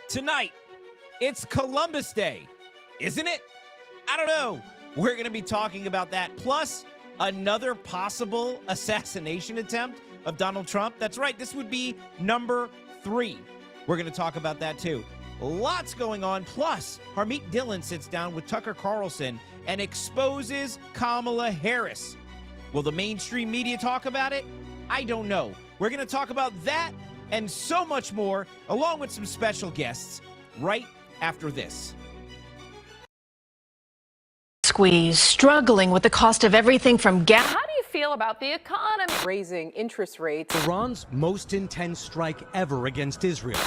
Tonight, it's Columbus Day, isn't it? I don't know. We're going to be talking about that, plus another possible assassination attempt of Donald Trump. That's right, this would be number 3. We're going to talk about that too. Lots going on, plus Harmeet Dhillon sits down with Tucker Carlson and exposes Kamala Harris. Will the mainstream media talk about it? I don't know. We're going to talk about that and so much more, along with some special guests, right after this. Squeeze, struggling with the cost of everything from gas. How do you feel about the economy? Raising interest rates. Iran's most intense strike ever against Israel.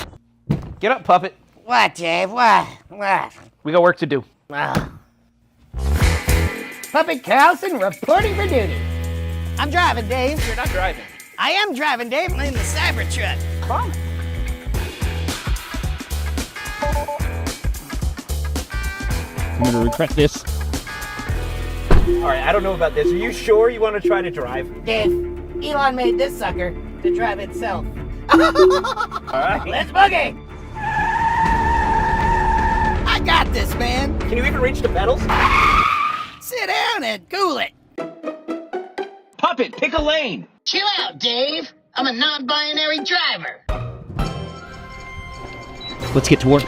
Get up, puppet. What, Dave? What? We got work to do. Puppet Carlson reporting for duty. I'm driving, Dave. You're not driving. I am driving, Dave. I'm in the Cybertruck. Come. I'm gonna regret this. All right, I don't know about this. Are you sure you want to try to drive? Dave, Elon made this sucker to drive itself. All right. Let's boogie. I got this, man. Can you even reach the pedals? Sit down and cool it. Puppet, pick a lane. Chill out, Dave. I'm a non-binary driver. Let's get to work.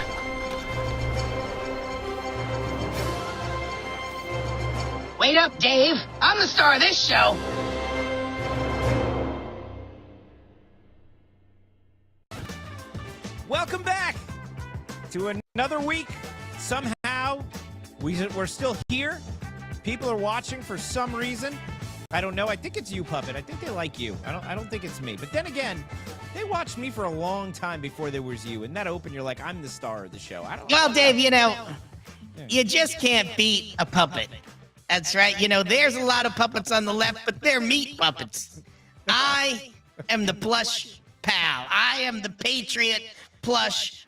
Wait up, Dave. I'm the star of this show. Welcome back to another week. Somehow, we're still here. People are watching for some reason. I don't know. I think it's you, Puppet. I think they like you. I don't think it's me. But then again, they watched me for a long time before there was you. And that open, you're like, I'm the star of the show. Well, Dave, you just can't beat a puppet. That's right. There's a lot of puppets on the left, but they're meat puppets. I am the plush pal. I am the Patriot plush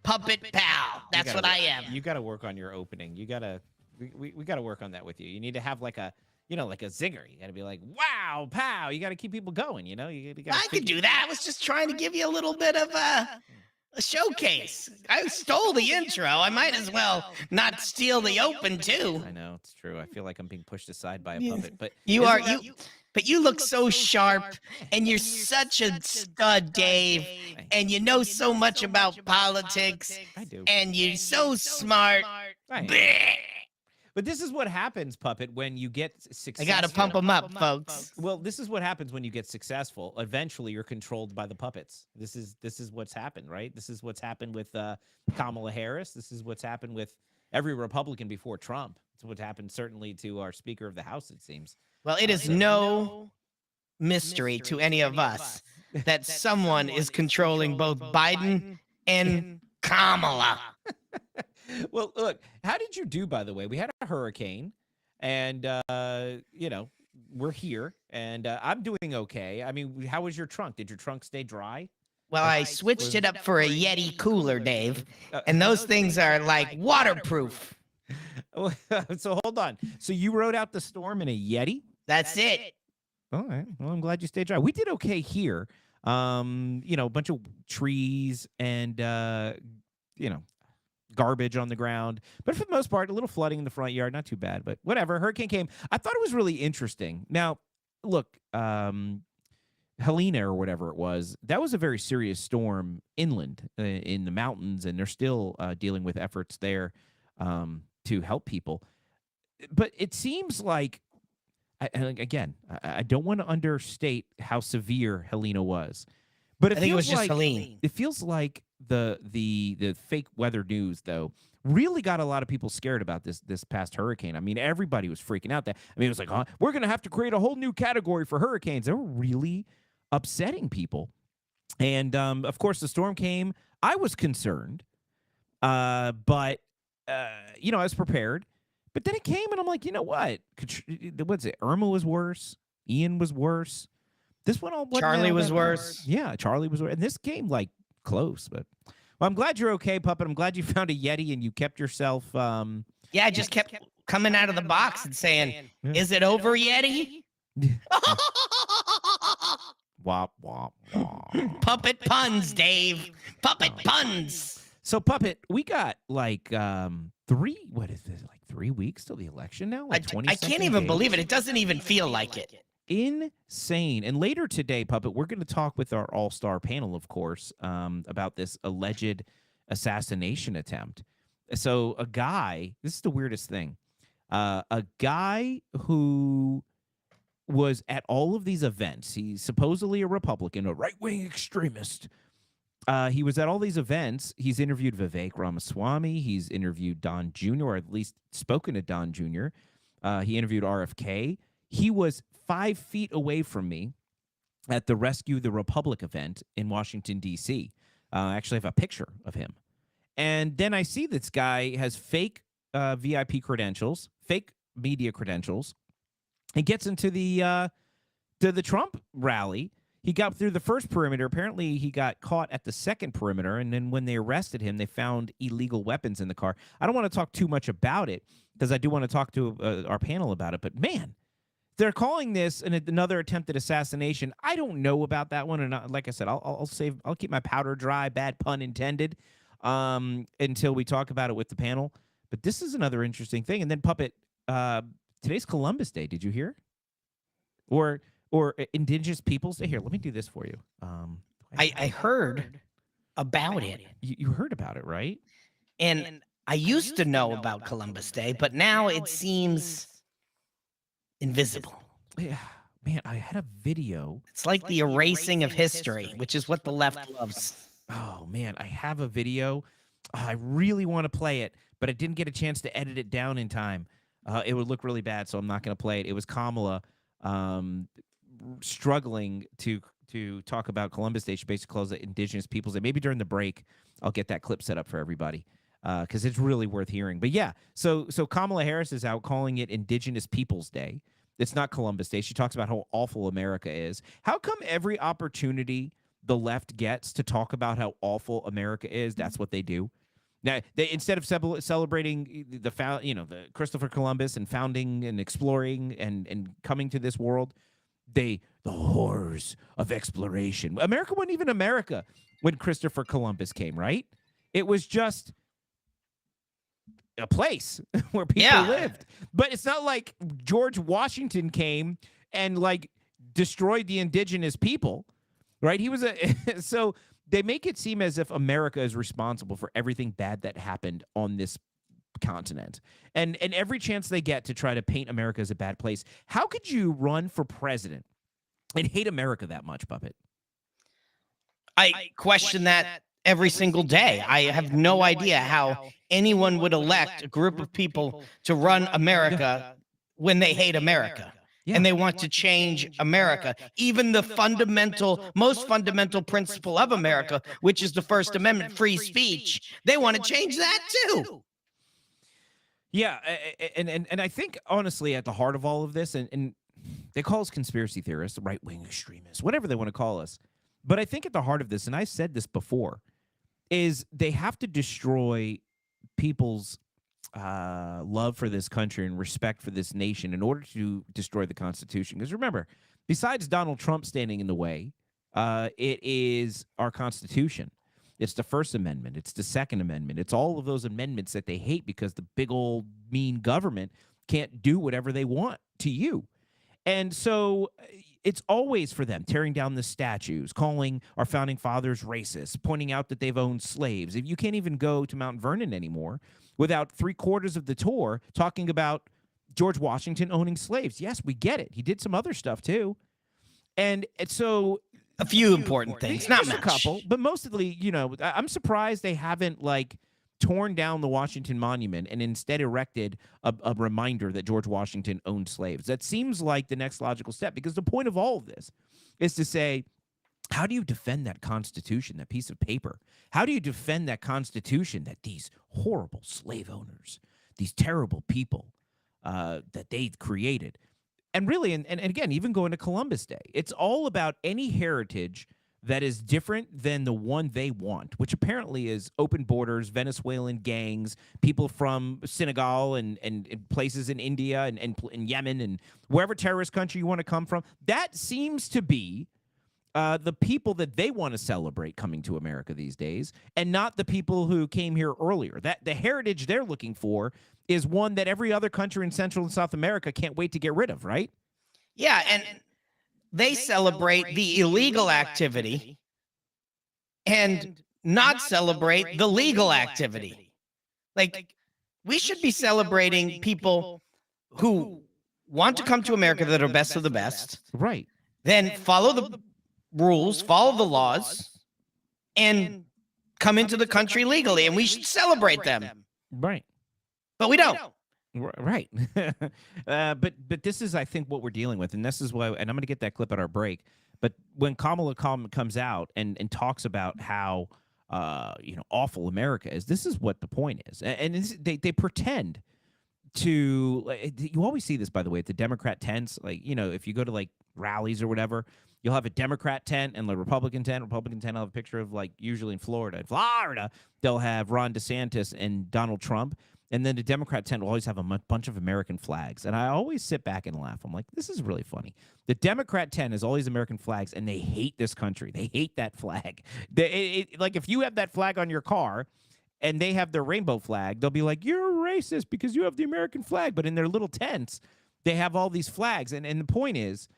puppet pal. That's what I am. You got to work on your opening. We got to work on that with you. You need to have like a zinger. You got to be like, wow, pow. You got to keep people going, You I could do that. I was just trying to give you a little bit of a showcase. I stole the intro. I might as well not steal the open too. I know, it's true. I feel like I'm being pushed aside by a puppet, but but you look so sharp, and you're such a stud, Dave, and you know so much about politics. I do. And you're so smart. But this is what happens, Puppet, when you get successful. I gotta pump them up, folks. Well, this is what happens when you get successful. Eventually, you're controlled by the puppets. This is what's happened, right? This is what's happened with Kamala Harris. This is what's happened with every Republican before Trump. It's what happened certainly to our Speaker of the House, it seems. Well, it is no mystery to any of us that someone is controlling both Biden and Kamala. Well, look, how did you do, by the way? We had a hurricane, and, we're here, and I'm doing okay. I mean, how was your trunk? Did your trunk stay dry? Well, I switched it up for a Yeti cooler, Dave, and those things are like waterproof. So hold on. So you rode out the storm in a Yeti? That's it. All right. Well, I'm glad you stayed dry. We did okay here. A bunch of trees and, garbage on the ground, but for the most part, a little flooding in the front yard, not too bad, but whatever. Hurricane came. I thought it was really interesting. Now, look, Helena or whatever it was, that was a very serious storm inland in the mountains, and they're still dealing with efforts there to help people. But it seems like, I don't want to understate how severe Helena was, but I think it was just Helene. It feels like the fake weather news, though, really got a lot of people scared about this past hurricane. I mean, everybody was freaking out. It was like, we're going to have to create a whole new category for hurricanes. They were really upsetting people. And, of course, the storm came. I was concerned, but, I was prepared. But then it came, and I'm like, you know what? What's it? Irma was worse. Ian was worse. This one all Charlie was worse. Yeah, Charlie was worse. And this came, like, close. But well, I'm glad you're okay, Puppet. I'm glad you found a Yeti and you kept yourself. I just kept coming out of the box and saying, "Is it over, Yeti?" Wop, wop, wop. Puppet puns, Dave. Puppet puns. So, Puppet, we got like 3 weeks till the election now? Like I can't even believe it. It doesn't even feel like it. Insane. And later today, Puppet, we're going to talk with our all-star panel, of course, about this alleged assassination attempt. So a guy, this is the weirdest thing, a guy who was at all of these events, he's supposedly a Republican, a right-wing extremist. He was at all these events. He's interviewed Vivek Ramaswamy. He's interviewed Don Jr., or at least spoken to Don Jr. He interviewed RFK. He was 5 feet away from me at the Rescue the Republic event in Washington, D.C. I actually have a picture of him. And then I see this guy has fake VIP credentials, fake media credentials, and gets into the Trump rally. He got through the first perimeter. Apparently, he got caught at the second perimeter, and then when they arrested him, they found illegal weapons in the car. I don't want to talk too much about it because I do want to talk to our panel about it, but man, they're calling this another attempted assassination. I don't know about that one, and like I said, I'll keep my powder dry, bad pun intended, until we talk about it with the panel. But this is another interesting thing. And then, Puppet, today's Columbus Day. Did you hear? Or Indigenous Peoples Day. Here, let me do this for you. I heard about it. You heard about it, right? And I used to know about Columbus Day, but now it seems invisible. Yeah, man, I had a video. It's like the erasing of history, which is what the left loves. Oh, man, I have a video. I really want to play it, but I didn't get a chance to edit it down in time. It would look really bad, so I'm not going to play it. It was Kamala struggling to talk about Columbus Day. She basically calls it Indigenous Peoples Day. Maybe during the break, I'll get that clip set up for everybody because it's really worth hearing. But yeah, so Kamala Harris is out calling it Indigenous Peoples Day. It's not Columbus Day. She talks about how awful America is. How come every opportunity the left gets to talk about how awful America is, that's what they do? Now, they instead of celebrating the Christopher Columbus and founding and exploring and coming to this world, the horrors of exploration. America wasn't even America when Christopher Columbus came, right? It was just a place where people lived. But it's not like George Washington came and like destroyed the indigenous people, right? He was so they make it seem as if America is responsible for everything bad that happened on this continent. And every chance they get to try to paint America as a bad place. How could you run for president and hate America that much, Puppet? I question that every single day. I have no idea how anyone would elect a group of people to run America when they hate America. Yeah. And they want to change America. Even the most fundamental principle of America, which is the First Amendment, free speech, they want to change that too. Yeah, and I think, honestly, at the heart of all of this, and they call us conspiracy theorists, right-wing extremists, whatever they want to call us, but I think at the heart of this, and I've said this before, is they have to destroy people's love for this country and respect for this nation in order to destroy the Constitution. Because remember, besides Donald Trump standing in the way, it is our Constitution. It's the First Amendment. It's the Second Amendment. It's all of those amendments that they hate because the big old mean government can't do whatever they want to you. And so it's always for them tearing down the statues, calling our founding fathers racist, pointing out that they've owned slaves. If you can't even go to Mount Vernon anymore without 3/4 of the tour talking about George Washington owning slaves. Yes, we get it. He did some other stuff too. And so a few important things, not much. A couple, but mostly, I'm surprised they haven't torn down the Washington Monument and instead erected a reminder that George Washington owned slaves. That seems like the next logical step, because the point of all of this is to say, how do you defend that Constitution, that piece of paper? How do you defend that Constitution that these horrible slave owners, these terrible people that they created? And really, and again, even going to Columbus Day, it's all about any heritage that is different than the one they want, which apparently is open borders, Venezuelan gangs, people from Senegal and places in India and Yemen and wherever terrorist country you want to come from. That seems to be the people that they want to celebrate coming to America these days, and not the people who came here earlier. That the heritage they're looking for is one that every other country in Central and South America can't wait to get rid of, right? Yeah, and they celebrate the illegal activity and not celebrate the legal activity. Like, we should be celebrating people who want to come to America that are best of the best, Right. then follow the rules, follow the laws, and come into the country legally, and we should celebrate them. Right. But we don't. Right. But this is, I think, what we're dealing with. And this is why, and I'm going to get that clip at our break. But when Kamala comes out and talks about how, awful America is, this is what the point is. And they pretend to, you always see this, by the way, at the Democrat tents. Like, if you go to like rallies or whatever, you'll have a Democrat tent and the Republican tent. Republican tent, I'll have a picture of, like, usually in Florida. They'll have Ron DeSantis and Donald Trump. And then the Democrat tent will always have a bunch of American flags. And I always sit back and laugh. I'm like, this is really funny. The Democrat tent is always American flags, and they hate this country. They hate that flag. Like, if you have that flag on your car and they have their rainbow flag, they'll be like, you're a racist because you have the American flag. But in their little tents, they have all these flags. And the point is,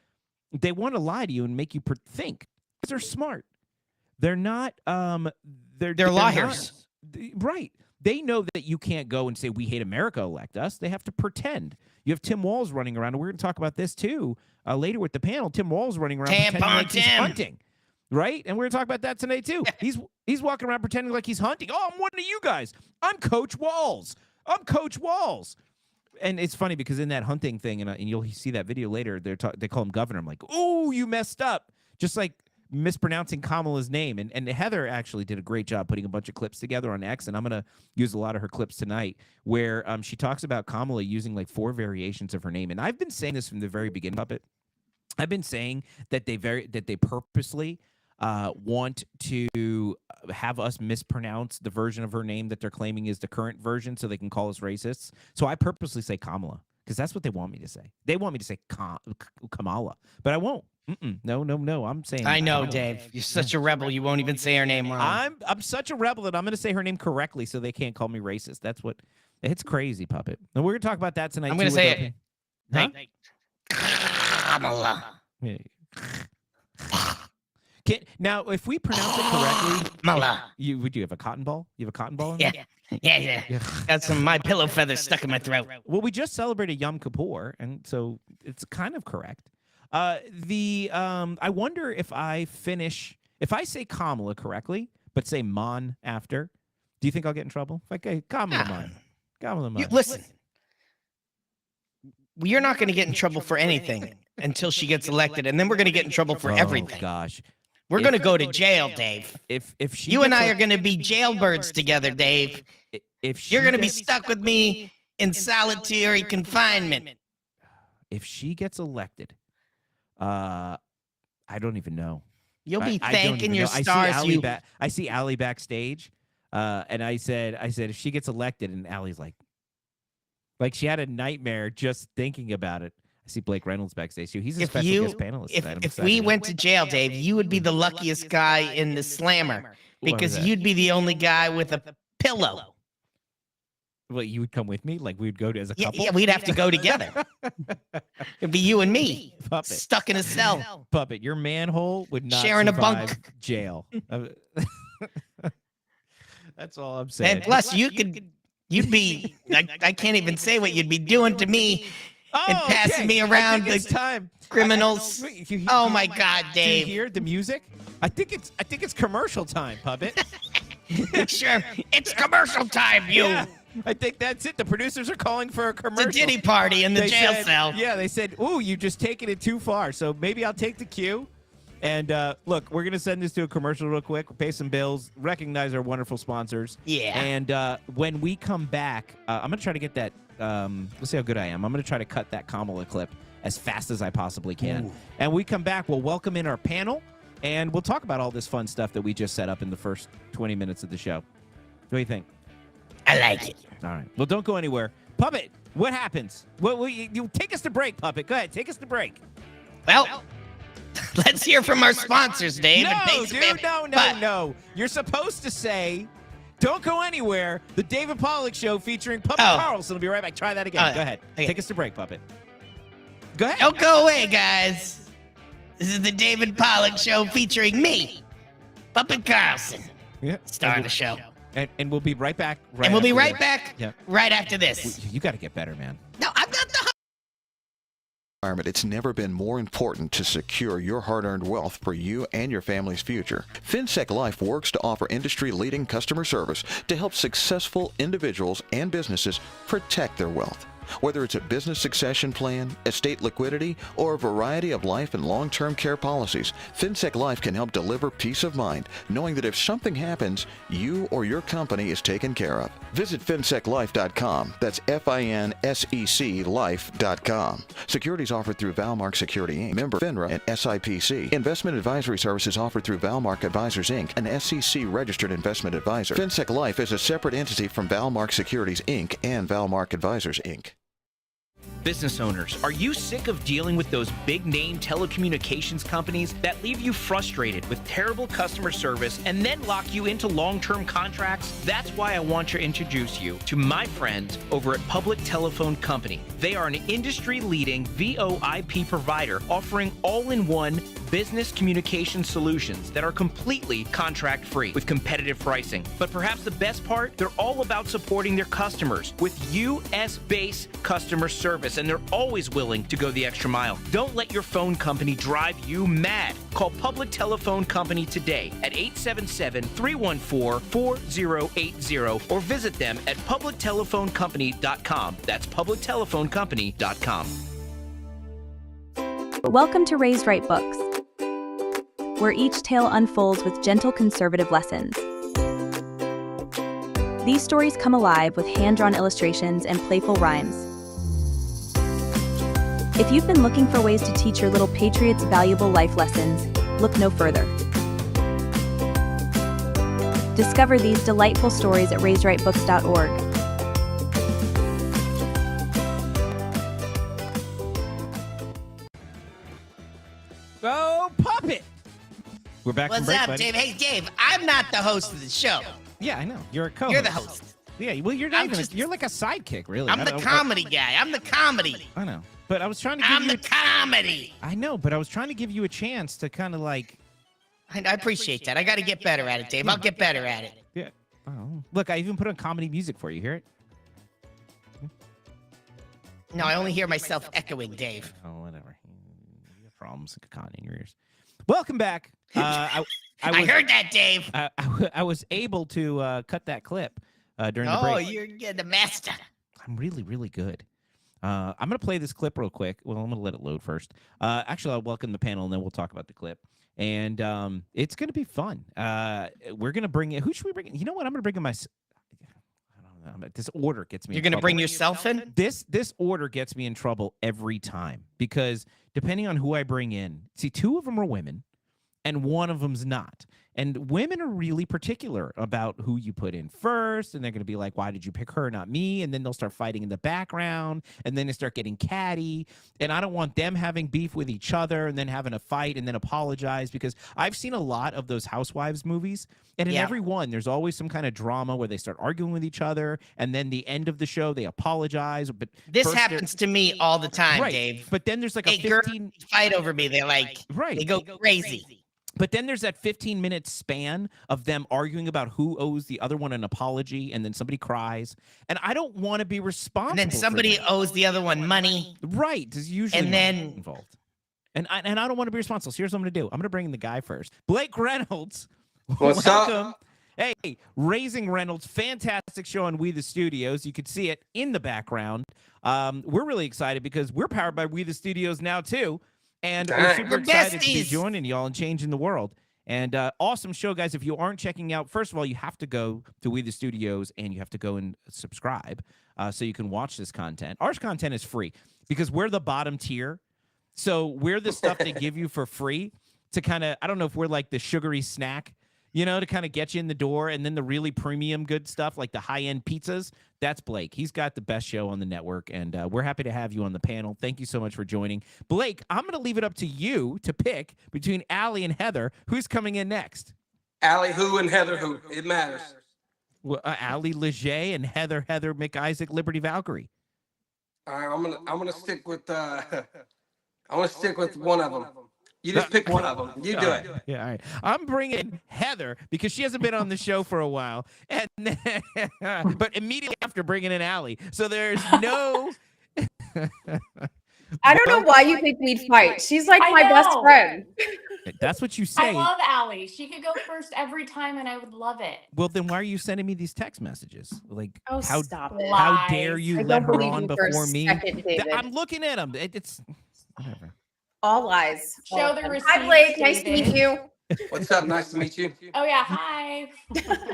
they want to lie to you and make you think. Because they're smart. They're not. They're liars. Not, right. They know that you can't go and say, we hate America, elect us. They have to pretend. You have Tim Walz running around, and we're going to talk about this, too, later with the panel. Tim Walz running around pretending like he's hunting, right? And we're going to talk about that tonight, too. He's walking around pretending like he's hunting. Oh, I'm one of you guys. I'm Coach Walz. I'm Coach Walz. And it's funny because in that hunting thing, and you'll see that video later, they call him governor. I'm like, oh, you messed up. Just like mispronouncing Kamala's name. And Heather actually did a great job putting a bunch of clips together on X, and I'm going to use a lot of her clips tonight, where she talks about Kamala using like 4 variations of her name. And I've been saying this from the very beginning of it. I've been saying that they purposely want to have us mispronounce the version of her name that they're claiming is the current version so they can call us racists. So I purposely say Kamala because that's what they want me to say. They want me to say Kamala, but I won't. No. I'm saying. I know, Dave. You're such a rebel. You won't even say her name wrong. I'm such a rebel that I'm going to say her name correctly so they can't call me racist. That's what. It's crazy, puppet. And we're going to talk about that tonight. I'm going to say it. Huh? Kamala. Now, if we pronounce it correctly, Kamala. Would you have a cotton ball? You have a cotton ball? Yeah. Got some My Pillow feathers stuck in my throat. Well, we just celebrated Yom Kippur, and so it's kind of correct. I wonder if I say Kamala correctly, but say Mon after, do you think I'll get in trouble? If I say Kamala Mon. Listen, you're not going to get in trouble for anything until she gets elected, and then we're going to get in trouble for everything. Oh, gosh. We're going to go to jail, Dave. If you and I are going to be jailbirds together, Dave. You're going to be stuck with me in solitary confinement. If she gets elected, I don't even know. You'll be thanking your stars. I see Allie backstage, and I said, if she gets elected, and Allie's like she had a nightmare just thinking about it. I see Blake Reynolds backstage too. He's a special guest panelist tonight. If we went to jail, Dave, you would be the luckiest guy in the slammer because you'd be the only guy with a pillow. Well, you would come with me? Like we would go to as a couple? Yeah, we'd have to go together. It'd be you and me, Puppet. stuck in a cell. Puppet, your manhole would not sharing a survive bunk. Jail. That's all I'm saying. And plus, you'd be. I can't even say what you'd be doing to me and passing me around the time. criminals. Oh my God, Dave! Do you hear the music? I think it's commercial time, Puppet. Sure, it's commercial time. Yeah. I think that's it. The producers are calling for a commercial. It's a ditty party in the jail cell. Yeah, they said, ooh, you just taking it too far. So maybe I'll take the cue. And look, we're going to send this to a commercial real quick, pay some bills, recognize our wonderful sponsors. Yeah. And when we come back, I'm going to try to get that. Let's see how good I am. I'm going to try to cut that Kamala clip as fast as I possibly can. Ooh. And we come back, we'll welcome in our panel, and we'll talk about all this fun stuff that we just set up in the first 20 minutes of the show. What do you think? I like it. All right. Well, don't go anywhere. Puppet, what happens? You take us to break, Puppet. Go ahead. Take us to break. Well, Let's hear from our sponsors, Dave. and No, thanks, dude, man. no. But- You're supposed to say, don't go anywhere. The David Pollock Show featuring Puppet Oh. Carlson will be right back. Try that again. Oh, Go ahead. okay. Take us to break, Puppet. Go ahead. Don't go away, guys. This is the David Pollock Show featuring me, Puppet Carlson, Yeah. star of the show. And we'll be right back. Right And we'll be after right this. back Yeah. right after this. You got to get better, man. No, I'm not the It's never been more important to secure your hard-earned wealth for you and your family's future. FinSec Life works to offer industry-leading customer service to help successful individuals and businesses protect their wealth. Whether it's a business succession plan, estate liquidity, or a variety of life and long-term care policies, FinSec Life can help deliver peace of mind, knowing that if something happens, you or your company is taken care of. Visit finseclife.com. That's FINSEC life.com. Securities offered through Valmark Security Inc., member FINRA and SIPC. Investment advisory services offered through Valmark Advisors Inc., an SEC-registered investment advisor. FinSec Life is a separate entity from Valmark Securities Inc. and Valmark Advisors Inc. Business owners, are you sick of dealing with those big-name telecommunications companies that leave you frustrated with terrible customer service and then lock you into long-term contracts? That's why I want to introduce you to my friends over at Public Telephone Company. They are an industry-leading VoIP provider offering all-in-one business communication solutions that are completely contract-free with competitive pricing. But perhaps the best part, they're all about supporting their customers with US-based customer service, and they're always willing to go the extra mile. Don't let your phone company drive you mad. Call Public Telephone Company today at 877-314-4080 or visit them at publictelephonecompany.com. That's publictelephonecompany.com. Welcome to Raised Right Books, where each tale unfolds with gentle conservative lessons. These stories come alive with hand-drawn illustrations and playful rhymes. If you've been looking for ways to teach your little patriots valuable life lessons, look no further. Discover these delightful stories at raisedrightbooks.org. Oh, Puppet! We're back from What's break, up, buddy. Dave? Hey, Dave, I'm not the host of the show. Yeah, I know. You're a co-host. You're the host. Yeah, well, you're not I'm even. just- You're like a sidekick, really. I'm I the don't- comedy guy. I'm the comedy. I know, but I was trying to give I'm you. the comedy. I know, but I was trying to give you a chance to kind of like. I appreciate that. I got to get better at it, Dave. I'll get better at it. Yeah. Oh, look, I even put on comedy music for you. Hear it? No, I only hear myself echoing, Dave. Oh, whatever. You have problems with Kanye in your ears. Welcome back. I I heard that, Dave. I was able to cut that clip during the Oh, break. you're the master. I'm really, really good. I'm going to play this clip real quick. Well, I'm going to let it load first. Actually, I'll welcome the panel, and then we'll talk about the clip. And it's going to be fun. We're going to bring in – who should we bring in? You know what? I'm going to bring in my – I don't know. This order gets me You're in going to trouble. bring yourself in? This order gets me in trouble every time because depending on who I bring in – see, two of them are women, and one of them's not. And women are really particular about who you put in first, and they're going to be like, why did you pick her, not me? And then they'll start fighting in the background, and then they start getting catty, and I don't want them having beef with each other and then having a fight and then apologize, because I've seen a lot of those Housewives movies, and in every one, there's always some kind of drama where they start arguing with each other, and then the end of the show, they apologize. But This first they're- happens to me all the time, right. Dave. But then there's like a Hey, girls 15 fight over me. They're like, Right. they go crazy. But then there's that 15-minute span of them arguing about who owes the other one an apology, and then somebody cries. And I don't want to be responsible. And then for somebody that. owes the other one money. Right. There's usually And money then- involved. And I don't want to be responsible. So here's what I'm going to do. I'm going to bring in the guy first. Blake Reynolds. What's welcome. up? Hey, Raising Reynolds, fantastic show on We the Studios. You could see it in the background. We're really excited because we're powered by We the Studios now, too. And we're Dang. super We're excited to be besties. joining y'all and changing the world. And awesome show, guys. If you aren't checking out, first of all, you have to go to We the Studios and you have to go and subscribe so you can watch this content. Our content is free because we're the bottom tier. So we're the stuff they give you for free to kind of, I don't know if we're like the sugary snack, you know, to kind of get you in the door. And then the really premium good stuff like the high-end pizzas, that's Blake. He's got the best show on the network, and we're happy to have you on the panel. Thank you so much for joining. Blake, I'm going to leave it up to you to pick between Allie and Heather. Who's coming in next? Allie who and Heather who? It matters. Well, Allie Leger and Heather McIsaac Liberty Valkyrie. All right, I'm gonna stick with I want to stick with one of them. You just pick one of them. You do it. Yeah, all right. I'm bringing Heather because she hasn't been on the show for a while, and but immediately after bringing in Allie. So there's no. I don't know why you think we'd fight. She's like my best friend. That's what you say. I love Allie. She could go first every time, and I would love it. Well, then why are you sending me these text messages? Like, Stop it. how dare you let her on before me? David. I'm looking at them. It's whatever. All lies. Show the receipts. Hi, Blake. Nice to meet you. What's up? Nice to meet you. Oh yeah, hi.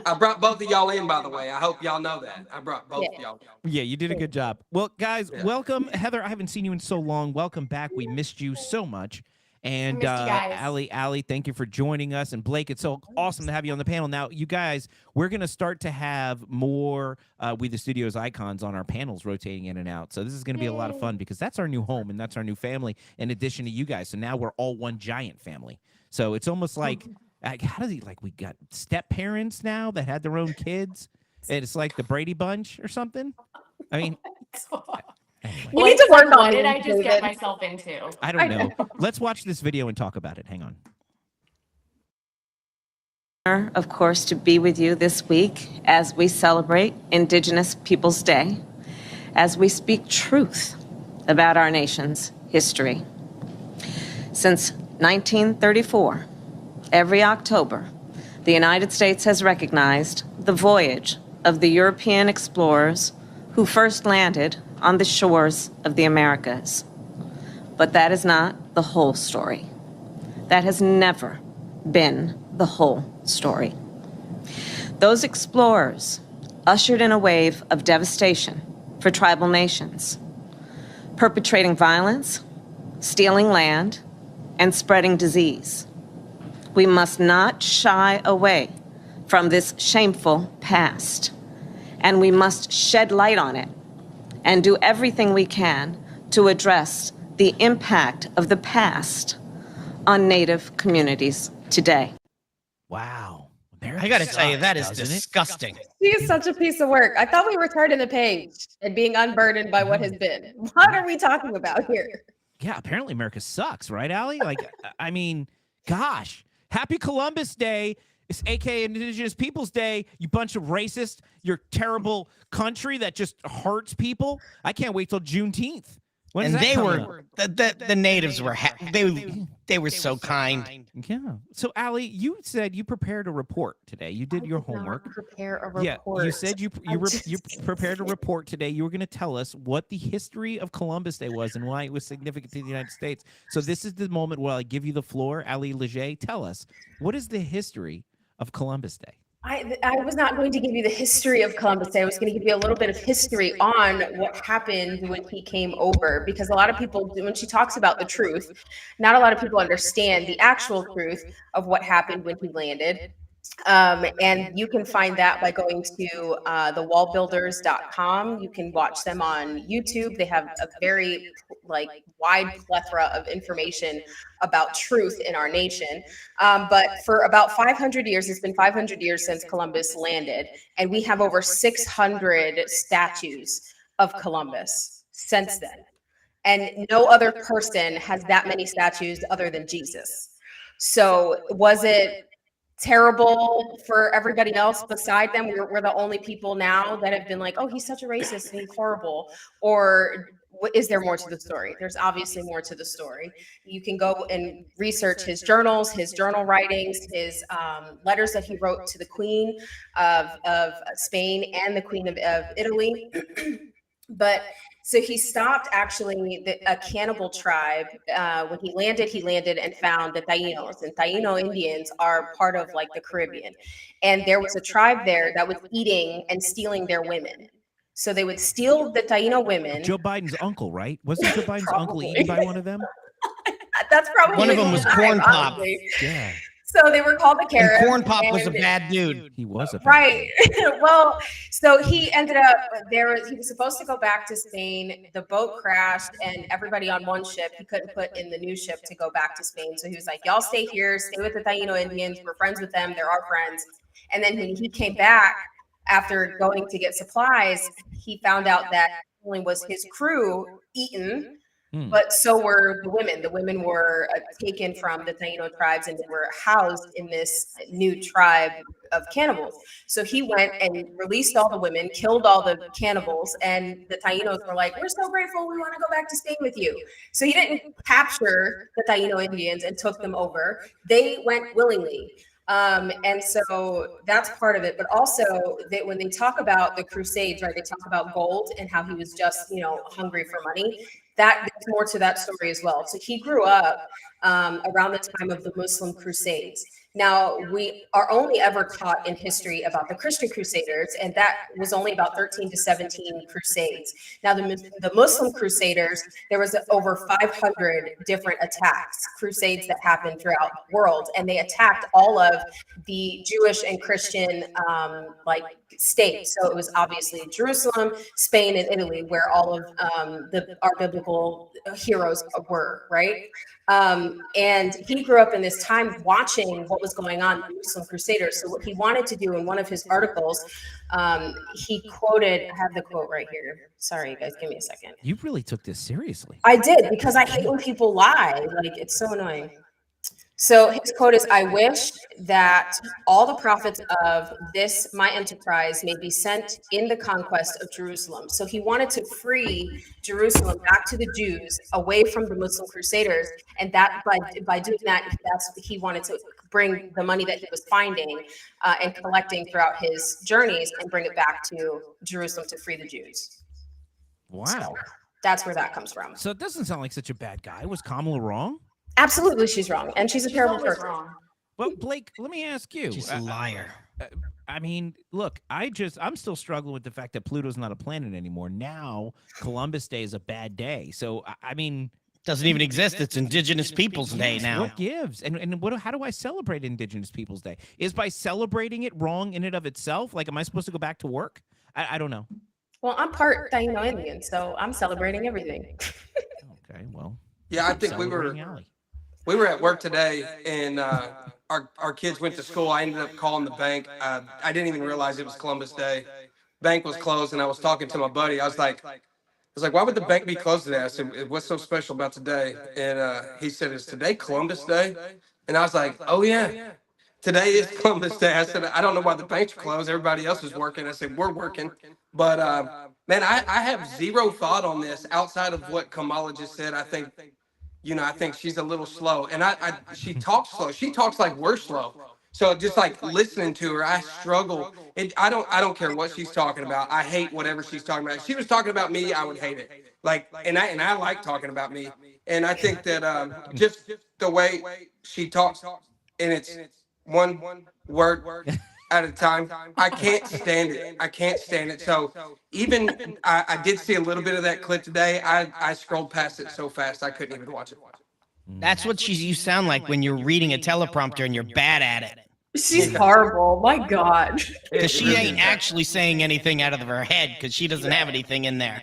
I brought both of y'all in, by the way. I hope y'all know that. I brought both of y'all. Yeah, you did a good job. Well, guys, welcome. Heather, I haven't seen you in so long. Welcome back. We missed you so much. And Allie, thank you for joining us. And Blake, it's so awesome to have you on the panel. Now, you guys, we're going to start to have more We the Studios icons on our panels rotating in and out. So this is going to be a lot of fun because that's our new home and that's our new family in addition to you guys. So now we're all one giant family. So it's almost like, we got step parents now that had their own kids. And it's like the Brady Bunch or something. I mean, anyway. You need to work on what did I just get myself into? I don't know. Let's watch this video and talk about it. Hang on. Of course, to be with you this week as we celebrate Indigenous Peoples Day, as we speak truth about our nation's history. Since 1934, every October, the United States has recognized the voyage of the European explorers who first landed on the shores of the Americas. But that is not the whole story. That has never been the whole story. Those explorers ushered in a wave of devastation for tribal nations, perpetrating violence, stealing land, and spreading disease. We must not shy away from this shameful past, and we must shed light on it and do everything we can to address the impact of the past on Native communities today. Wow. I got to tell you, that is disgusting. She is such a piece of work. I thought we were turning the page and being unburdened by what has been. What are we talking about here? Yeah, apparently America sucks, right, Allie? Like, I mean, gosh. Happy Columbus Day. It's aka Indigenous Peoples Day, you bunch of racists, your terrible country that just hurts people. I can't wait till Juneteenth. And they were the natives were they were so kind. Yeah. So Allie, you said you prepared a report today. You did your homework. Prepare a report. Yeah, you said you prepared a report today. You were going to tell us what the history of Columbus Day was and why it was significant to the United States. So this is the moment where I give you the floor. Allie Leger, tell us, what is the history of Columbus Day? I was not going to give you the history of Columbus Day. I was going to give you a little bit of history on what happened when he came over, because a lot of people, when she talks about the truth, not a lot of people understand the actual truth of what happened when he landed. And you can find that by going to thewallbuilders.com. You can watch them on YouTube. They have a very wide plethora of information about truth in our nation. But for about 500 years, it's been 500 years since Columbus landed, and we have over 600 statues of Columbus since then. And no other person has that many statues other than Jesus. So was it terrible for everybody else beside them? We're the only people now that have been like, oh, he's such a racist and he's horrible. Or is there more to the story? There's obviously more to the story. You can go and research his journals, his journal writings, his letters that he wrote to the Queen of Spain and the Queen of Italy. But so he stopped actually a cannibal tribe. When he landed and found the Tainos, and Taino Indians are part of the Caribbean. And there was a tribe there that was eating and stealing their women. So they would steal the Taino women. Joe Biden's uncle, right? Wasn't Joe Biden's uncle eaten by one of them? That's probably one of them was corn pop. Yeah. So they were called the Caribs. And Corn Pop was a and- bad dude. He was a Right. Well, so he ended up he was supposed to go back to Spain. The boat crashed and everybody on one ship, he couldn't put in the new ship to go back to Spain. So he was like, y'all stay here, stay with the Taino Indians. We're friends with them. They're our friends. And then when he came back after going to get supplies, he found out that not only was his crew eaten, but so were the women. The women were taken from the Taino tribes and were housed in this new tribe of cannibals. So he went and released all the women, killed all the cannibals, and the Tainos were like, we're so grateful, we want to go back to Spain with you. So he didn't capture the Taino Indians and took them over. They went willingly. And so that's part of it. But also when they talk about the Crusades, right, they talk about gold and how he was just, hungry for money. There's more to that story as well. So he grew up around the time of the Muslim Crusades. Now, we are only ever taught in history about the Christian Crusaders, and that was only about 13 to 17 crusades. Now, the Muslim Crusaders, there was over 500 different attacks, crusades that happened throughout the world, and they attacked all of the Jewish and Christian states. So it was obviously Jerusalem, Spain, and Italy, where all of our biblical heroes were, right? And he grew up in this time watching what was going on in the Muslim Crusaders. So what he wanted to do in one of his articles, he quoted, I have the quote right here. Sorry, you guys, give me a second. You really took this seriously. I did, because I hate when people lie. Like, it's so annoying. So his quote is, I wish that all the profits of this, my enterprise, may be sent in the conquest of Jerusalem. So he wanted to free Jerusalem back to the Jews, away from the Muslim Crusaders. And that by doing that, he wanted to bring the money that he was finding and collecting throughout his journeys and bring it back to Jerusalem to free the Jews. Wow. So that's where that comes from. So it doesn't sound like such a bad guy. Was Kamala wrong? Absolutely, she's wrong, and she's a terrible person. Wrong. Well, Blake, let me ask you. She's a liar. I mean, look, I'm still struggling with the fact that Pluto's not a planet anymore. Now, Columbus Day is a bad day. So, I mean, Doesn't even exist. It's Indigenous Peoples Day now. what gives? And how do I celebrate Indigenous Peoples Day? Is by celebrating it wrong in and of itself? Like, am I supposed to go back to work? I don't know. Well, I'm part Taino Indian, so I'm celebrating everything. Okay, well. Yeah, I think we were at work today, and our kids went to school. I ended up calling the bank. I didn't even realize it was Columbus Day. Bank was closed, and I was talking to my buddy. I was like, why would the bank be closed today? I said, what's so special about today? And he said, is today Columbus Day? And I was like, oh yeah, today is Columbus Day. I said, I don't know why the banks are closed. Everybody else is working. I said, we're working. But man, I have zero thought on this outside of what Kamala just said. I think she's a little slow, and she talks slow. She talks like we're slow. So just like listening to her, I struggle. I don't care what she's talking about. I hate whatever she's talking about. If she was talking about me, I would hate it. And I like talking about me. And I think that just the way she talks, and it's one word at a time, I can't stand it. I can't stand it. So even I did see a little bit of that clip today. I scrolled past it so fast I couldn't even watch it. That's what you sound like when you're reading a teleprompter and you're bad at it. She's horrible. My God. Because she ain't actually saying anything out of her head because she doesn't have anything in there.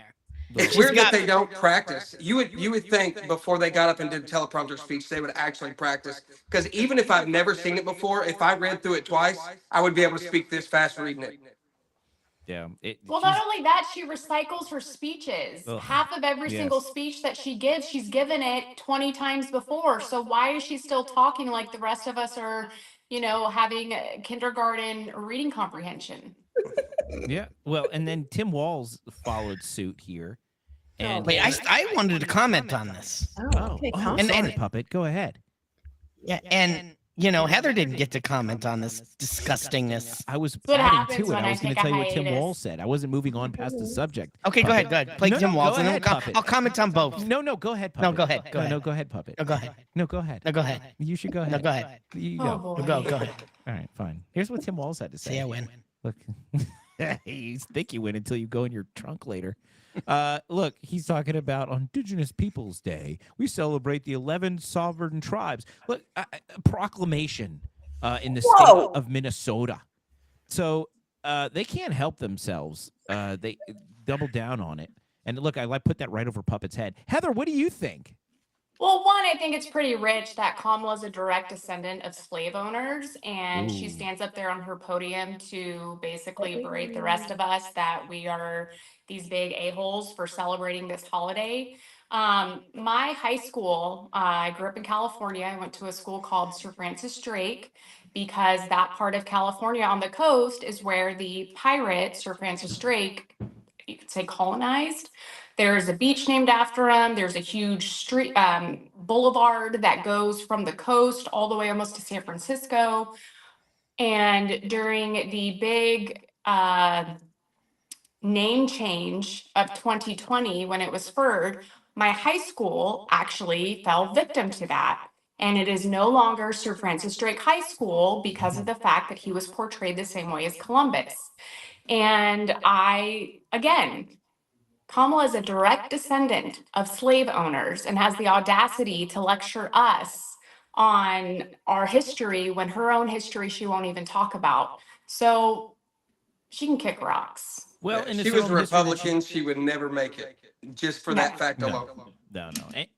It's weird that they don't practice. You would think before they got up and did teleprompter speech, they would actually practice. Because even if I've never seen it before, if I read through it twice, I would be able to speak this fast reading it. Yeah. Well, not only that, she recycles her speeches. Ugh. Half of every single speech that she gives, she's given it 20 times before. So why is she still talking like the rest of us are, having kindergarten reading comprehension? Yeah. Well, and then Tim Walz followed suit here. And Wait, I wanted to comment on this. Okay, sorry, Puppet. Go ahead. Yeah, and Heather didn't get to comment on this disgustingness. I was What adding happens to it. when I I was going to take a tell you what Tim hiatus. Walz said. I wasn't moving on past the subject. Okay, go ahead. Play No, Tim no, Walz, go and ahead, then Puppet. I'll comment on both. No, go ahead, Puppet. No, go ahead. No, go ahead, Puppet. No, go ahead. No, go ahead. No, go ahead. You should go ahead. No, go ahead. You Oh, go. boy. Go ahead. All right, fine. Here's what Tim Walz had to say. Say I win. Look, you think you win until you go in your trunk later. Look, he's talking about on Indigenous Peoples Day, we celebrate the 11 sovereign tribes. Look, proclamation. in the state of Minnesota. So they can't help themselves. They double down on it. And look, I put that right over Puppet's head. Heather, what do you think? Well, one, I think it's pretty rich that Kamala is a direct descendant of slave owners, and she stands up there on her podium to basically berate the rest of us that we are these big a-holes for celebrating this holiday. My high school, I grew up in California. I went to a school called Sir Francis Drake because that part of California on the coast is where the pirate Sir Francis Drake, you could say, colonized. There's a beach named after him. There's a huge street boulevard that goes from the coast all the way almost to San Francisco. And during the big name change of 2020, when it was spurred, my high school actually fell victim to that. And it is no longer Sir Francis Drake High School because of the fact that he was portrayed the same way as Columbus. And again, Kamala is a direct descendant of slave owners and has the audacity to lecture us on our history when her own history she won't even talk about. So she can kick rocks. Well, if she was a Republican, she would never make it, just for that fact alone. No.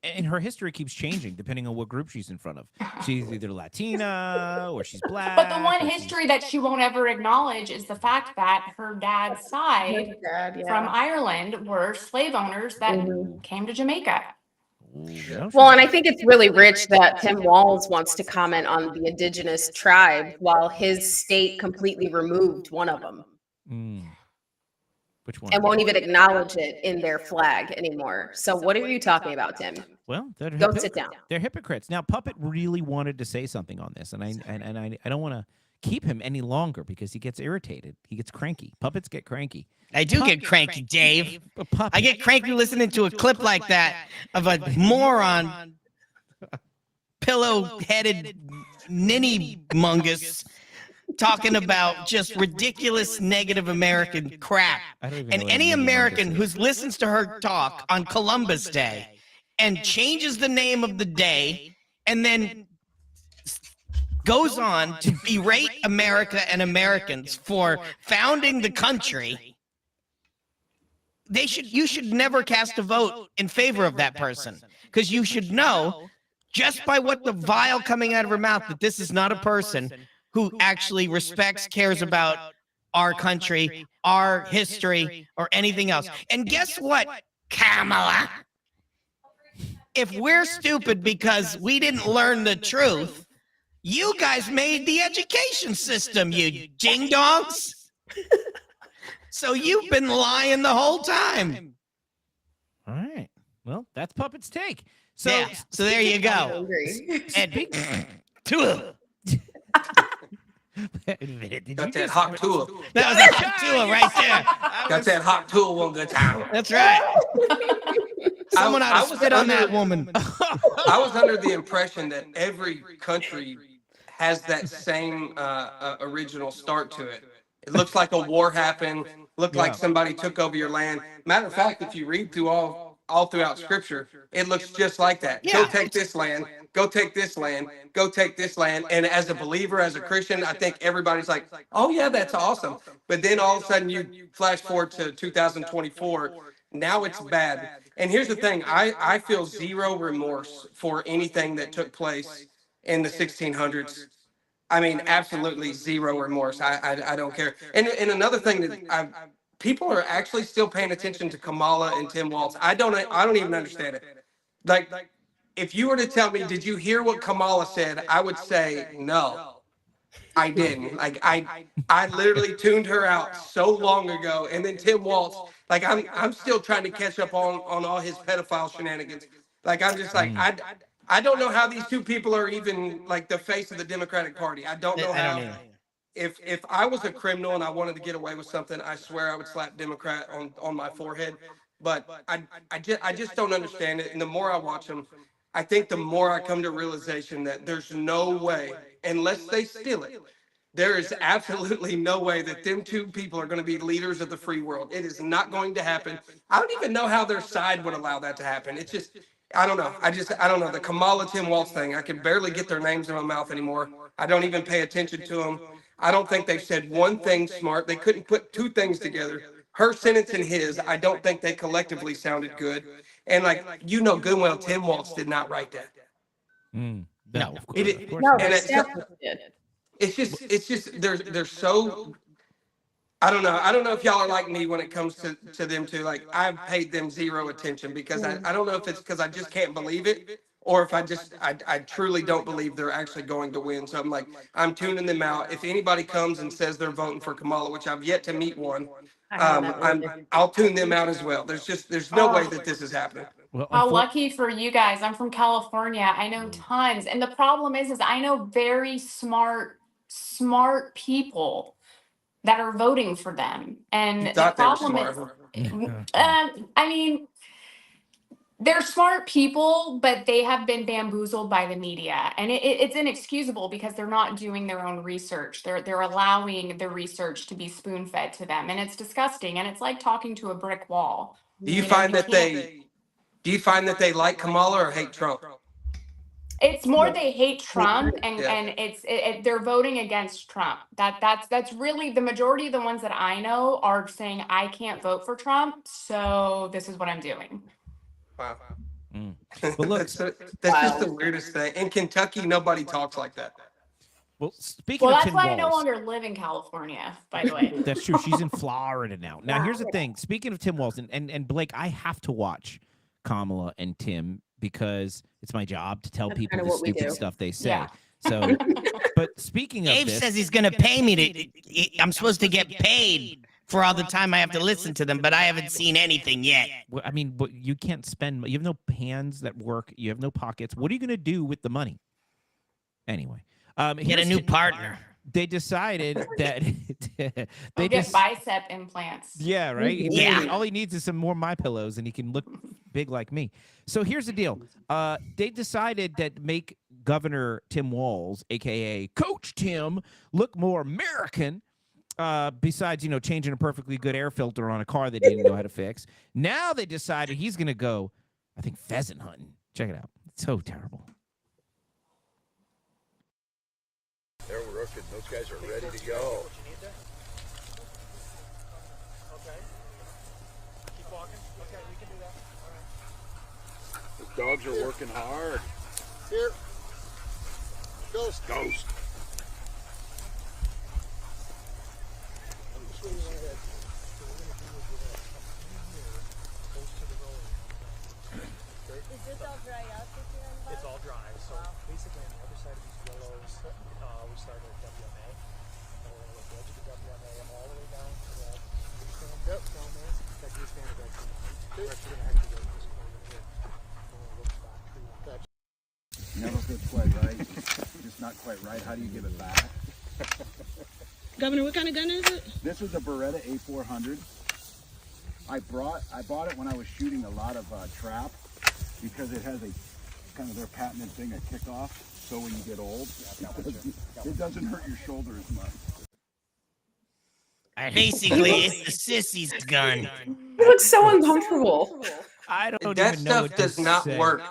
And her history keeps changing depending on what group she's in front of. She's either Latina or she's black. But the one history that she won't ever acknowledge is the fact that her dad's side from Ireland were slave owners that came to Jamaica. Well, and I think it's really rich that Tim Walz wants to comment on the indigenous tribe while his state completely removed one of them. Which one? And won't even acknowledge it in their flag anymore. So what are you talking about, Tim? Well, go sit down. They're hypocrites. Now, Puppet really wanted to say something on this, and I don't want to keep him any longer because he gets irritated. He gets cranky. Puppets get cranky. I do get cranky, Dave. I get cranky listening to a clip like that of a moron, pillow-headed ninny-mungus talking about just ridiculous negative American crap. And any American who listens to her talk on Columbus Day and changes the name of the day and then goes on to berate America and Americans for founding the country, you should never cast a vote in favor of that person, because you should know just by what the vile coming out of her mouth that this is not a person who actually respects, cares about our country, our history, or anything else. And guess what, Kamala? If we're stupid because we didn't learn the truth, you guys made the education system, you ding-dongs. So you've been lying the whole time. All right. Well, that's Puppet's take. So, yeah, so there you go. Got that hot tool. That was a hot tool right there. Got that hot tool one good time. That's right. Someone ought to spit on that woman. I was under the impression that every country has that same original start to it. It looks like a war happened. Looked like somebody took over your land. Matter of fact, if you read through all throughout Scripture, it looks just like that. Yeah. Go take this land. Go take this land. Go take this land. And as a believer, as a Christian, I think everybody's like, oh, yeah, that's awesome. But then all of a sudden you flash forward to 2024. Now it's bad. And here's the thing. I feel zero remorse for anything that took place in the 1600s. I mean, absolutely zero remorse. I don't care. And another thing that people are actually still paying attention to Kamala and Tim Walz. I don't even understand it. Like, if you were to tell me, did you hear what Kamala said? I would say no, I didn't. Like, I literally tuned her out so long ago. And then Tim Walz, like, I'm still trying to catch up on all his pedophile shenanigans. Like, I'm just like, I don't know how these two people are even like the face of the Democratic Party. I don't know how. If I was a criminal and I wanted to get away with something, I swear I would slap Democrat on my forehead. But I just don't understand it. And the more I watch them, I think the more I come to realization that there's no way, unless they steal it, there is absolutely no way that them two people are going to be leaders of the free world. It is not going to happen. I don't even know how their side would allow that to happen. It's just, I don't know. I don't know. The Kamala Tim Walz thing, I can barely get their names in my mouth anymore. I don't even pay attention to them. I don't think they've said one thing smart. They couldn't put two things together. Her sentence and his, I don't think they collectively sounded good. And like, you know good well, Tim Walz did not write that. No, of course, It, of course No, not. and the staff did. it's just they're so, I don't know. I don't know if y'all are like me when it comes to them too. Like, I've paid them zero attention because I don't know if it's because I just can't believe it, or if I truly don't believe they're actually going to win. So I'm like, I'm tuning them out. If anybody comes and says they're voting for Kamala, which I've yet to meet one, I'll tune them out as well. There's no way that this is happening. Well, How lucky for you guys. I'm from California. I know tons. And the problem is I know very smart people that are voting for them. And You the thought they were problem is, smart. I mean, they're smart people, but they have been bamboozled by the media, and it's inexcusable because they're not doing their own research. They're allowing the research to be spoon fed to them, and it's disgusting. And it's like talking to a brick wall. Do you know, find you that they like Kamala or hate Trump? It's more they hate Trump, and Yeah. and they're voting against Trump. That's really the majority of the ones that I know are saying I can't vote for Trump, so this is what I'm doing. Wow. But look, that's just the weirdest thing. In Kentucky, nobody talks like that. well, speaking Well, of that's Tim why I no Walz, longer live in California, by the way. that's true. She's in Florida now. Now, here's the thing. Speaking of Tim Walz, and Blake, I have to watch Kamala and Tim because it's my job to tell That's people kinda the what we stupid do. stuff they say. Yeah. So, but speaking of Dave this, says he's going to pay me I'm supposed to get paid for all the time I have to listen to them, but I haven't seen anything yet. well, I mean, but you can't spend. You have no hands that work. You have no pockets. What are you going to do with the money? Anyway, Get a here's new the- partner. They decided that They get bicep implants. Yeah, right. Yeah. All he needs is some more My Pillows, and he can look big like me. So here's the deal. They decided that make Governor Tim Walz, aka Coach Tim, look more American. Besides, changing a perfectly good air filter on a car that he didn't know how to fix. Now they decided he's gonna go, I think, pheasant hunting. Check it out. It's so terrible. They're working. Those guys are ready to go. The dogs are working hard. Here. Ghost. Ghost. Is this all dry out that you're on? It's all dry. So basically on the other side of these willows, we started at WMA. And we're going to go to the WMA all the way down to that grease stand. Yep, down there. That grease stand is actually mine. We're actually going to have to go to this corner here. And we'll look back through that. Never fits quite right. Just not quite right. How do you give it back? Governor, what kind of gun is it? This is a Beretta A400. I bought it when I was shooting a lot of trap because it has a kind of their patented thing, a kickoff. So when you get old, it doesn't hurt your shoulder as much. Basically, it's the sissy's gun. It looks so uncomfortable. I don't That even know stuff what to does not say. work.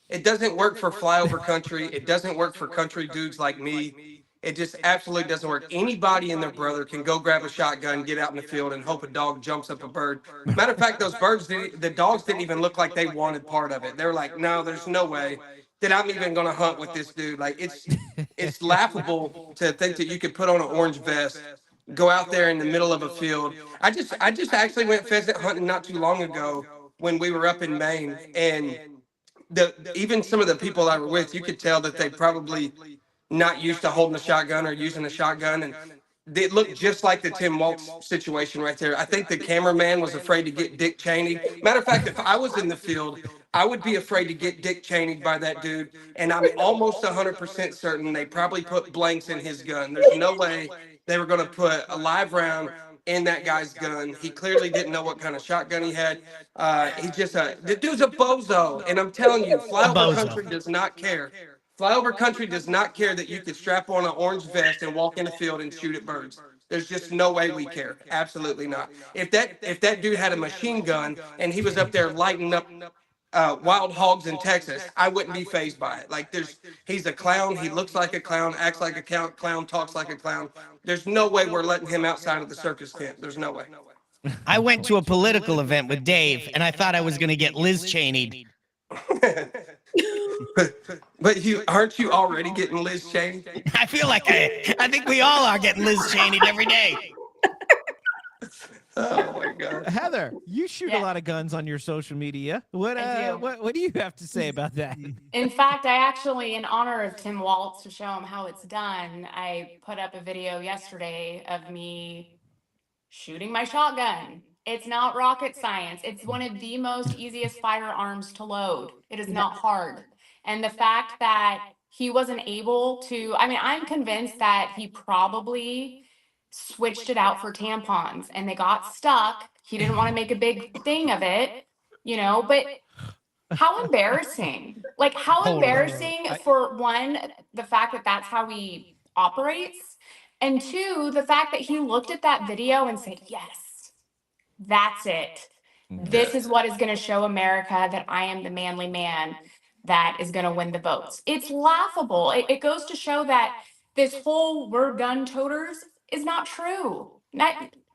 It doesn't work for flyover country. It doesn't work for country dudes like me. It just absolutely doesn't work. Anybody and their brother can go grab a shotgun, get out in the field, and hope a dog jumps up a bird. Matter of fact, those birds, the dogs didn't even look like they wanted part of it. They're like, no, there's no way that I'm even going to hunt with this dude. Like, it's laughable to think that you could put on an orange vest, go out there in the middle of a field. I just actually went pheasant hunting not too long ago when we were up in Maine, and even some of the people I were with, you could tell that they probably not used to holding a shotgun or using a shotgun, and it looked just like the Tim Walz situation right there. I think the cameraman was afraid to get Dick Cheney. Matter of fact, if I was in the field, I would be afraid to get Dick Cheney by that dude, and I'm almost 100% certain they probably put blanks in his gun. There's no way they were going to put a live round in that guy's gun. He clearly didn't know what kind of shotgun he had. The dude's a bozo, and I'm telling you, flyover country does not care. Flyover country does not care that you could strap on an orange vest and walk in the field and shoot at birds. There's just no way we care. Absolutely not. If that dude had a machine gun and he was up there lighting up wild hogs in Texas, I wouldn't be fazed by it. Like he's a clown. He looks like a clown, acts like a clown, talks like a clown. There's no way we're letting him outside of the circus tent. There's no way. I went to a political event with Dave, and I thought I was going to get Liz Cheney'd. But aren't you already getting Liz Cheney? I feel like I think we all are getting Liz Cheney'd every day. Oh my God, Heather, you shoot a lot of guns on your social media. What do you have to say about that? In fact, I actually, in honor of Tim Waltz, to show him how it's done, I put up a video yesterday of me shooting my shotgun. It's not rocket science. It's one of the most easiest firearms to load. It is not hard. And the fact that he wasn't able to, I mean, I'm convinced that he probably switched it out for tampons and they got stuck. He didn't want to make a big thing of it, you know, but how embarrassing. Like, how embarrassing for one, the fact that that's how he operates, and two, the fact that he looked at that video and said, yes, that's it. This is what is going to show America that I am the manly man that is going to win the votes. It's laughable. It goes to show that this whole we're gun toters is not true.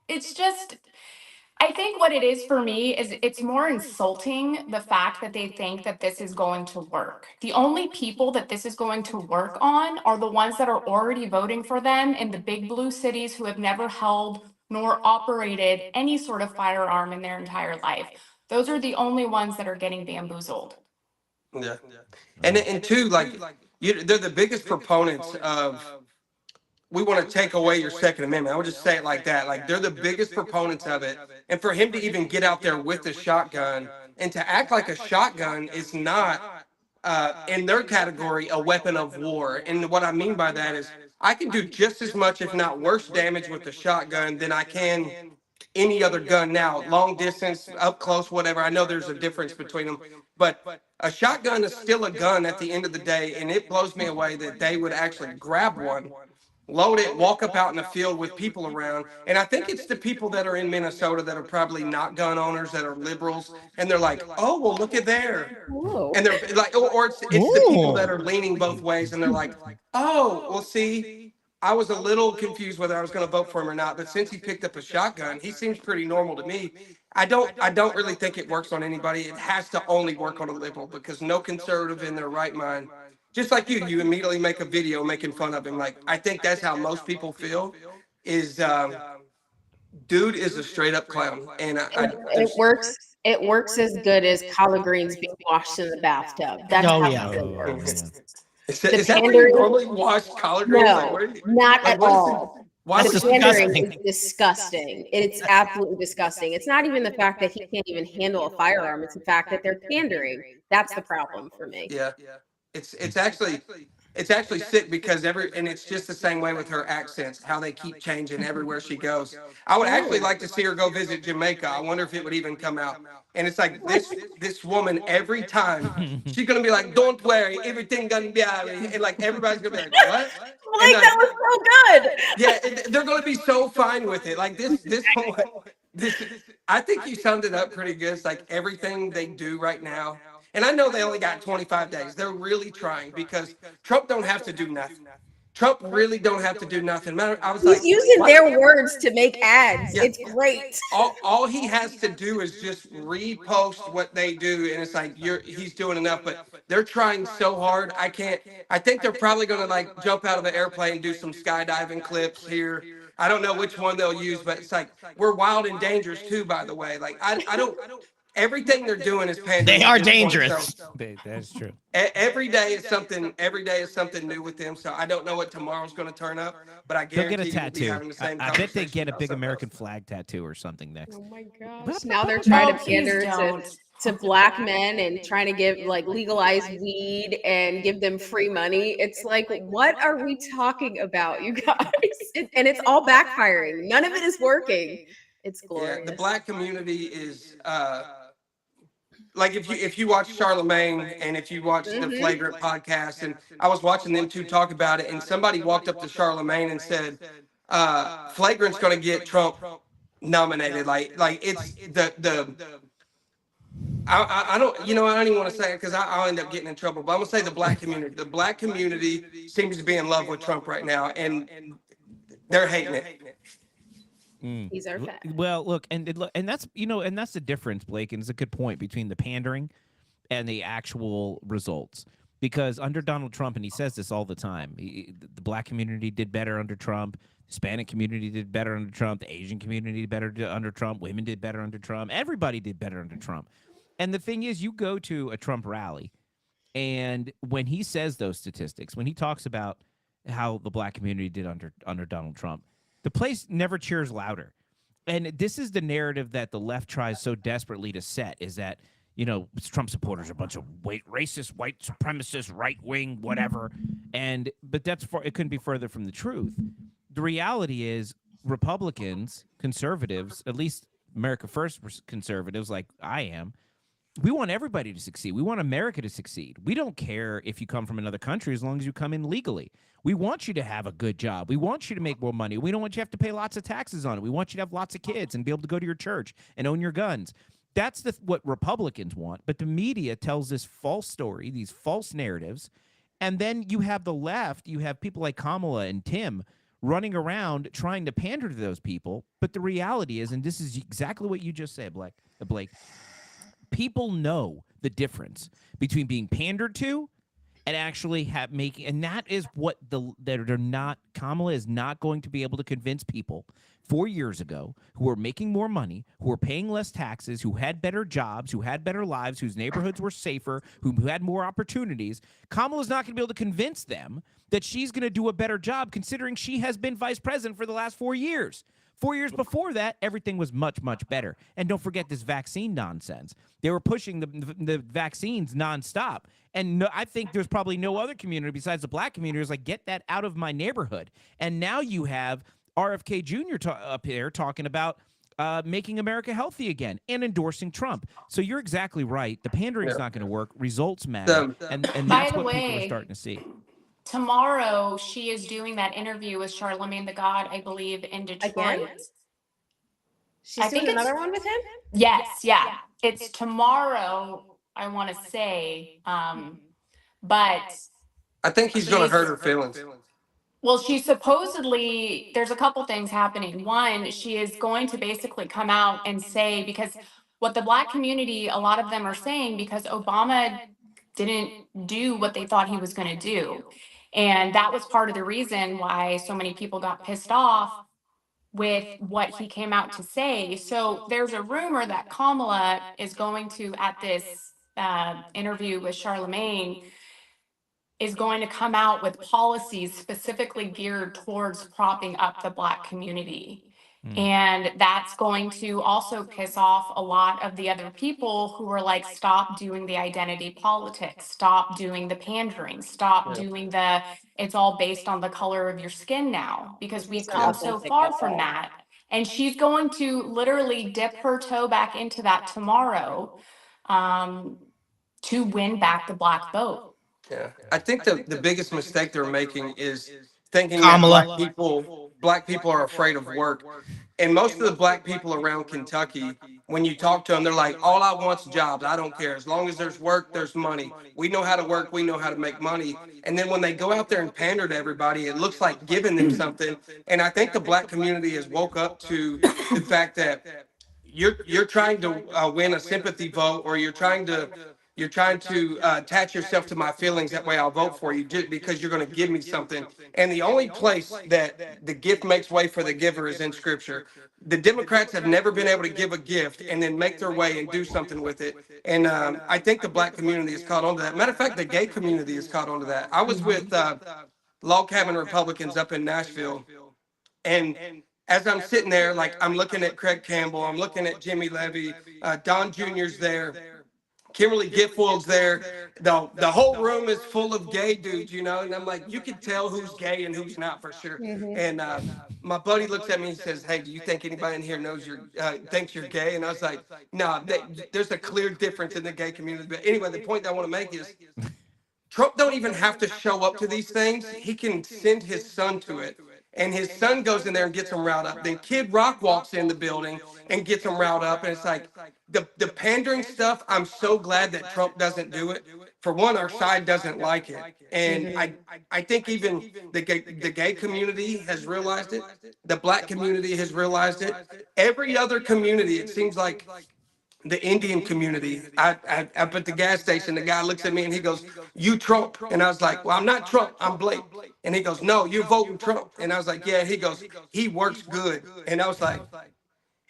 It's just, I think what it is for me is it's more insulting the fact that they think that this is going to work. The only people that this is going to work on are the ones that are already voting for them in the big blue cities who have never held nor operated any sort of firearm in their entire life. Those are the only ones that are getting bamboozled. Yeah, and two, like they're the biggest proponents of. We want to take away your Second Amendment. I would just say it like that. Like, they're the biggest proponents of it. And for him to even get out there with a shotgun and to act like a shotgun is not, in their category, a weapon of war. And what I mean by that is I can do just as much, if not worse, damage with the shotgun than I can any other gun now. Long distance, up close, whatever. I know there's a difference between them. But a shotgun is still a gun at the end of the day. And it blows me away that they would actually grab one, load it, walk up out in the field with people around. And I think it's the people that are in Minnesota that are probably not gun owners, that are liberals. And they're like, oh, well, look at there. And they're like, or it's the people that are leaning both ways. And they're like, oh, well, see, I was a little confused whether I was going to vote for him or not. But since he picked up a shotgun, he seems pretty normal to me. I don't really think it works on anybody. It has to only work on a liberal, because no conservative in their right mind, just like you immediately make a video making fun of him. Like, I think that's how most people feel is, dude is a straight up clown. And it works. It works as good as collard greens being washed in the bathtub. That's how it works. Is that where you normally wash collard greens? No, not at all. That's The pandering is disgusting. It's absolutely disgusting. It's not even the fact that he can't even handle a firearm. It's the fact that they're pandering. That's the problem for me. Yeah. It's actually sick, because and it's just the same way with her accents, how they keep changing everywhere she goes. I would actually like to see her go visit Jamaica. I wonder if it would even come out. And it's like this woman, every time she's gonna be like, don't worry, everything gonna be all right. And like everybody's gonna be like, what? Like, that was so good. Yeah, they're gonna be so fine with it. Like this I think you summed it up pretty good. It's like everything they do right now. And I know they only got 25 days. They're really trying, because Trump don't have to do nothing. Trump really don't have to do nothing. I was He's using their words to make ads. Yeah. It's great. All he has to do is just repost what they do, and it's like he's doing enough. But they're trying so hard. I think they're probably going to like jump out of the airplane and do some skydiving clips here. I don't know which one they'll use, but it's like we're wild and dangerous too. By the way, like I don't. Everything they're doing is pandering. They are dangerous. That's true. Every day is something. Every day is something new with them. So I don't know what tomorrow's going to turn up, but I guarantee they'll get a tattoo. We'll be having the same I bet they get a big American flag tattoo or something next. Oh my gosh! Now they're trying to pander to black men and trying to give legalize weed and give them free money. It's like, what are we talking about, you guys? And it's all backfiring. None of it is working. It's glorious. Yeah, the black community is. Like if you watch Charlemagne and if you watch the Flagrant podcast, and I was watching them two talk about it, and somebody walked up to Charlemagne and said, Flagrant's going to get Trump nominated. Like it's I don't, you know, I don't even want to say it because I'll end up getting in trouble. But I'm gonna say the black community. The black community seems to be in love with Trump right now, and they're hating it. He's our fan. Well, look, and that's and that's the difference, Blake, and it's a good point between the pandering and the actual results. Because under Donald Trump, and he says this all the time, the black community did better under Trump. Hispanic community did better under Trump. The Asian community did better under Trump. Women did better under Trump. Everybody did better under Trump. And the thing is, you go to a Trump rally, and when he says those statistics, when he talks about how the black community did under Donald Trump, the place never cheers louder. And this is the narrative that the left tries so desperately to set, is that, Trump supporters are a bunch of racist, white supremacist, right-wing, whatever. But it couldn't be further from the truth. The reality is Republicans, conservatives, at least America First conservatives like I am, we want everybody to succeed. We want America to succeed. We don't care if you come from another country as long as you come in legally. We want you to have a good job. We want you to make more money. We don't want you to have to pay lots of taxes on it. We want you to have lots of kids and be able to go to your church and own your guns. That's what Republicans want. But the media tells this false story, these false narratives. And then you have the left, you have people like Kamala and Tim running around trying to pander to those people. But the reality is, and this is exactly what you just said, Blake, people know the difference between being pandered to and actually and that is what Kamala is not going to be able to convince people 4 years ago who are making more money, who are paying less taxes, who had better jobs, who had better lives, whose neighborhoods were safer, who had more opportunities. Kamala's not going to be able to convince them that she's going to do a better job, considering she has been vice president for the last 4 years. 4 years before that, everything was much, much better. And don't forget this vaccine nonsense. They were pushing the vaccines nonstop. And I think there's probably no other community besides the black community who's like, get that out of my neighborhood. And now you have RFK Jr. Up here talking about making America healthy again and endorsing Trump. So you're exactly right. The pandering is not going to work. Results matter. And that's what people are starting to see. Tomorrow, she is doing that interview with Charlemagne the God, I believe, in Detroit. Again? She's doing another one with him? Yes, yeah. It's tomorrow, I want to say. But I think he's going to hurt her feelings. Well, she's supposedly, there's a couple things happening. One, she is going to basically come out and say, because what the black community, a lot of them are saying, because Obama didn't do what they thought he was going to do. And that was part of the reason why so many people got pissed off with what he came out to say. So there's a rumor that Kamala is going to, at this interview with Charlemagne, is going to come out with policies specifically geared towards propping up the black community. And that's going to also piss off a lot of the other people who are like, stop doing the identity politics, stop doing the pandering, stop doing it's all based on the color of your skin now, because we've come so far from that. And she's going to literally dip her toe back into that tomorrow to win back the black vote. Yeah, I think the biggest mistake they're making is thinking Kamala. that black people are afraid of work. And most of the black people around Kentucky, when you talk to them, they're like, all I want's jobs. I don't care. As long as there's work, there's money. We know how to work. We know how to make money. And then when they go out there and pander to everybody, it looks like giving them something. And I think the black community has woke up to the fact that you're trying to win a sympathy vote, or you're trying to attach yourself to my feelings. That way I'll vote for you just because you're going to give me something. And the only place that the gift makes way for the giver is in Scripture. The Democrats have never been able to give a gift and then make their way and do something with it. And I think the black community has caught on to that. Matter of fact, the gay community has caught on to that. I was with log cabin Republicans up in Nashville, and as I'm sitting there, like, I'm looking at Craig Campbell, I'm looking at Jimmy Levy, Don Jr.'s there, Kimberly Guilfoyle's there. The whole room is full of gay dudes, and I'm like, you can tell who's gay and who's not for sure. And my buddy looks at me and says, hey, do you think anybody in here knows thinks you're gay? And I was like, no, there's a clear difference in the gay community. But anyway, the point that I want to make is Trump don't even have to show up to these things. He can send his son to it. and his son goes in there and gets him riled up. Then Kid Rock walks in the building and gets him riled up. And it's like the pandering stuff, I'm so glad that Trump doesn't do it. For one, our side doesn't like it. And I think even the gay community has realized it. The black community has realized it. Every other community, it seems like the Indian community. Up at the gas station, the guy looks at me and he goes, "You Trump?" And I was like, "Well, I'm not Trump, I'm Blake." And he goes, "No, you're voting Trump." And I was like, "Yeah." He goes, "He works good." And I was like,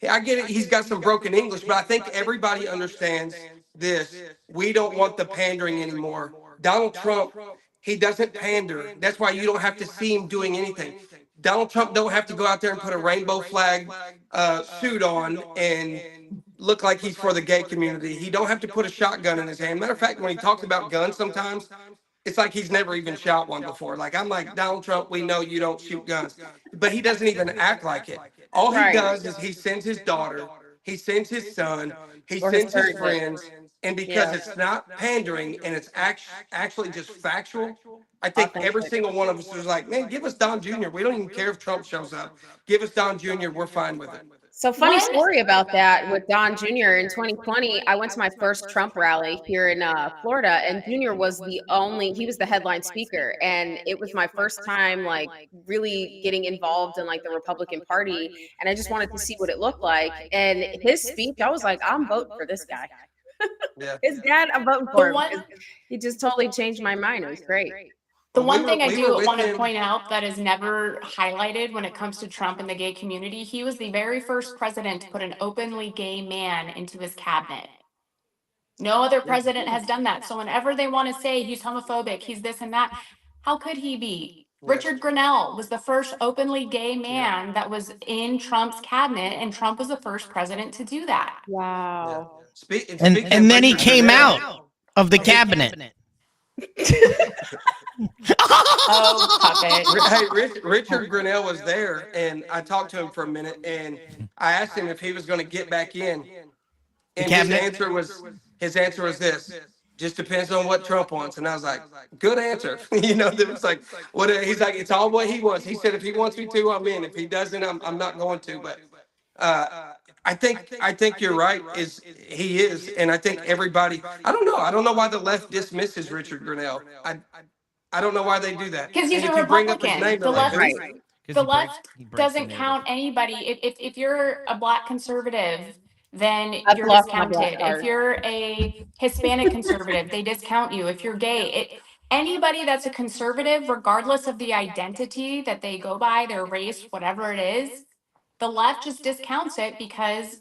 "Yeah, I get it. He's got some broken English, but I think everybody understands this. We don't want the pandering anymore. Donald Trump, he doesn't pander. That's why you don't have to see him doing anything. Donald Trump don't have to go out there and put a rainbow flag suit on and look like he's for the gay community. He don't have to put a shotgun in his hand. Matter of fact, when he talks about guns sometimes, it's like he's never even shot one before. Like, I'm like, Donald Trump, we know you don't shoot guns. But he doesn't even act like it. All he does is he sends his daughter, he sends his son, he sends his friends. And because it's not pandering and it's actually just factual, I think every single one of us was like, man, give us Don Jr. We don't even care if Trump shows up. Give us Don Jr. We're fine with it. So funny story about that with Don Jr. In 2020, I went to my first Trump rally here in Florida, and Jr. was he was the headline speaker. And it was my first time like really getting involved in like the Republican Party. And I just wanted to see what it looked like. And his speech, I was like, I'm voting for this guy. His dad, I'm voting for him. He just totally changed my mind. It was great. The one thing I do want to point out that is never highlighted when it comes to Trump and the gay community, he was the very first president to put an openly gay man into his cabinet. No other president has done that. So whenever they want to say he's homophobic, he's this and that, how could he be? Richard Grenell was the first openly gay man that was in Trump's cabinet, and Trump was the first president to do that. Wow. And then he came out of the cabinet. Oh, puppet. Hey, Richard Grenell was there, and I talked to him for a minute, and I asked him if he was going to get back in, and his answer was this: just depends on what Trump wants. And I was like, good answer. You know, there was like, what he's like, it's all what he wants. He said, if he wants me to, I'm in. If he doesn't, I'm not going to. But I think you're right. He is, and I think everybody. I don't know why the left dismisses Richard Grenell. I don't know why they do that. Because he's a Republican. The left doesn't count anybody. If you're a black conservative, then you're discounted. If you're a Hispanic conservative, they discount you. If you're gay, anybody that's a conservative, regardless of the identity that they go by, their race, whatever it is, the left just discounts it because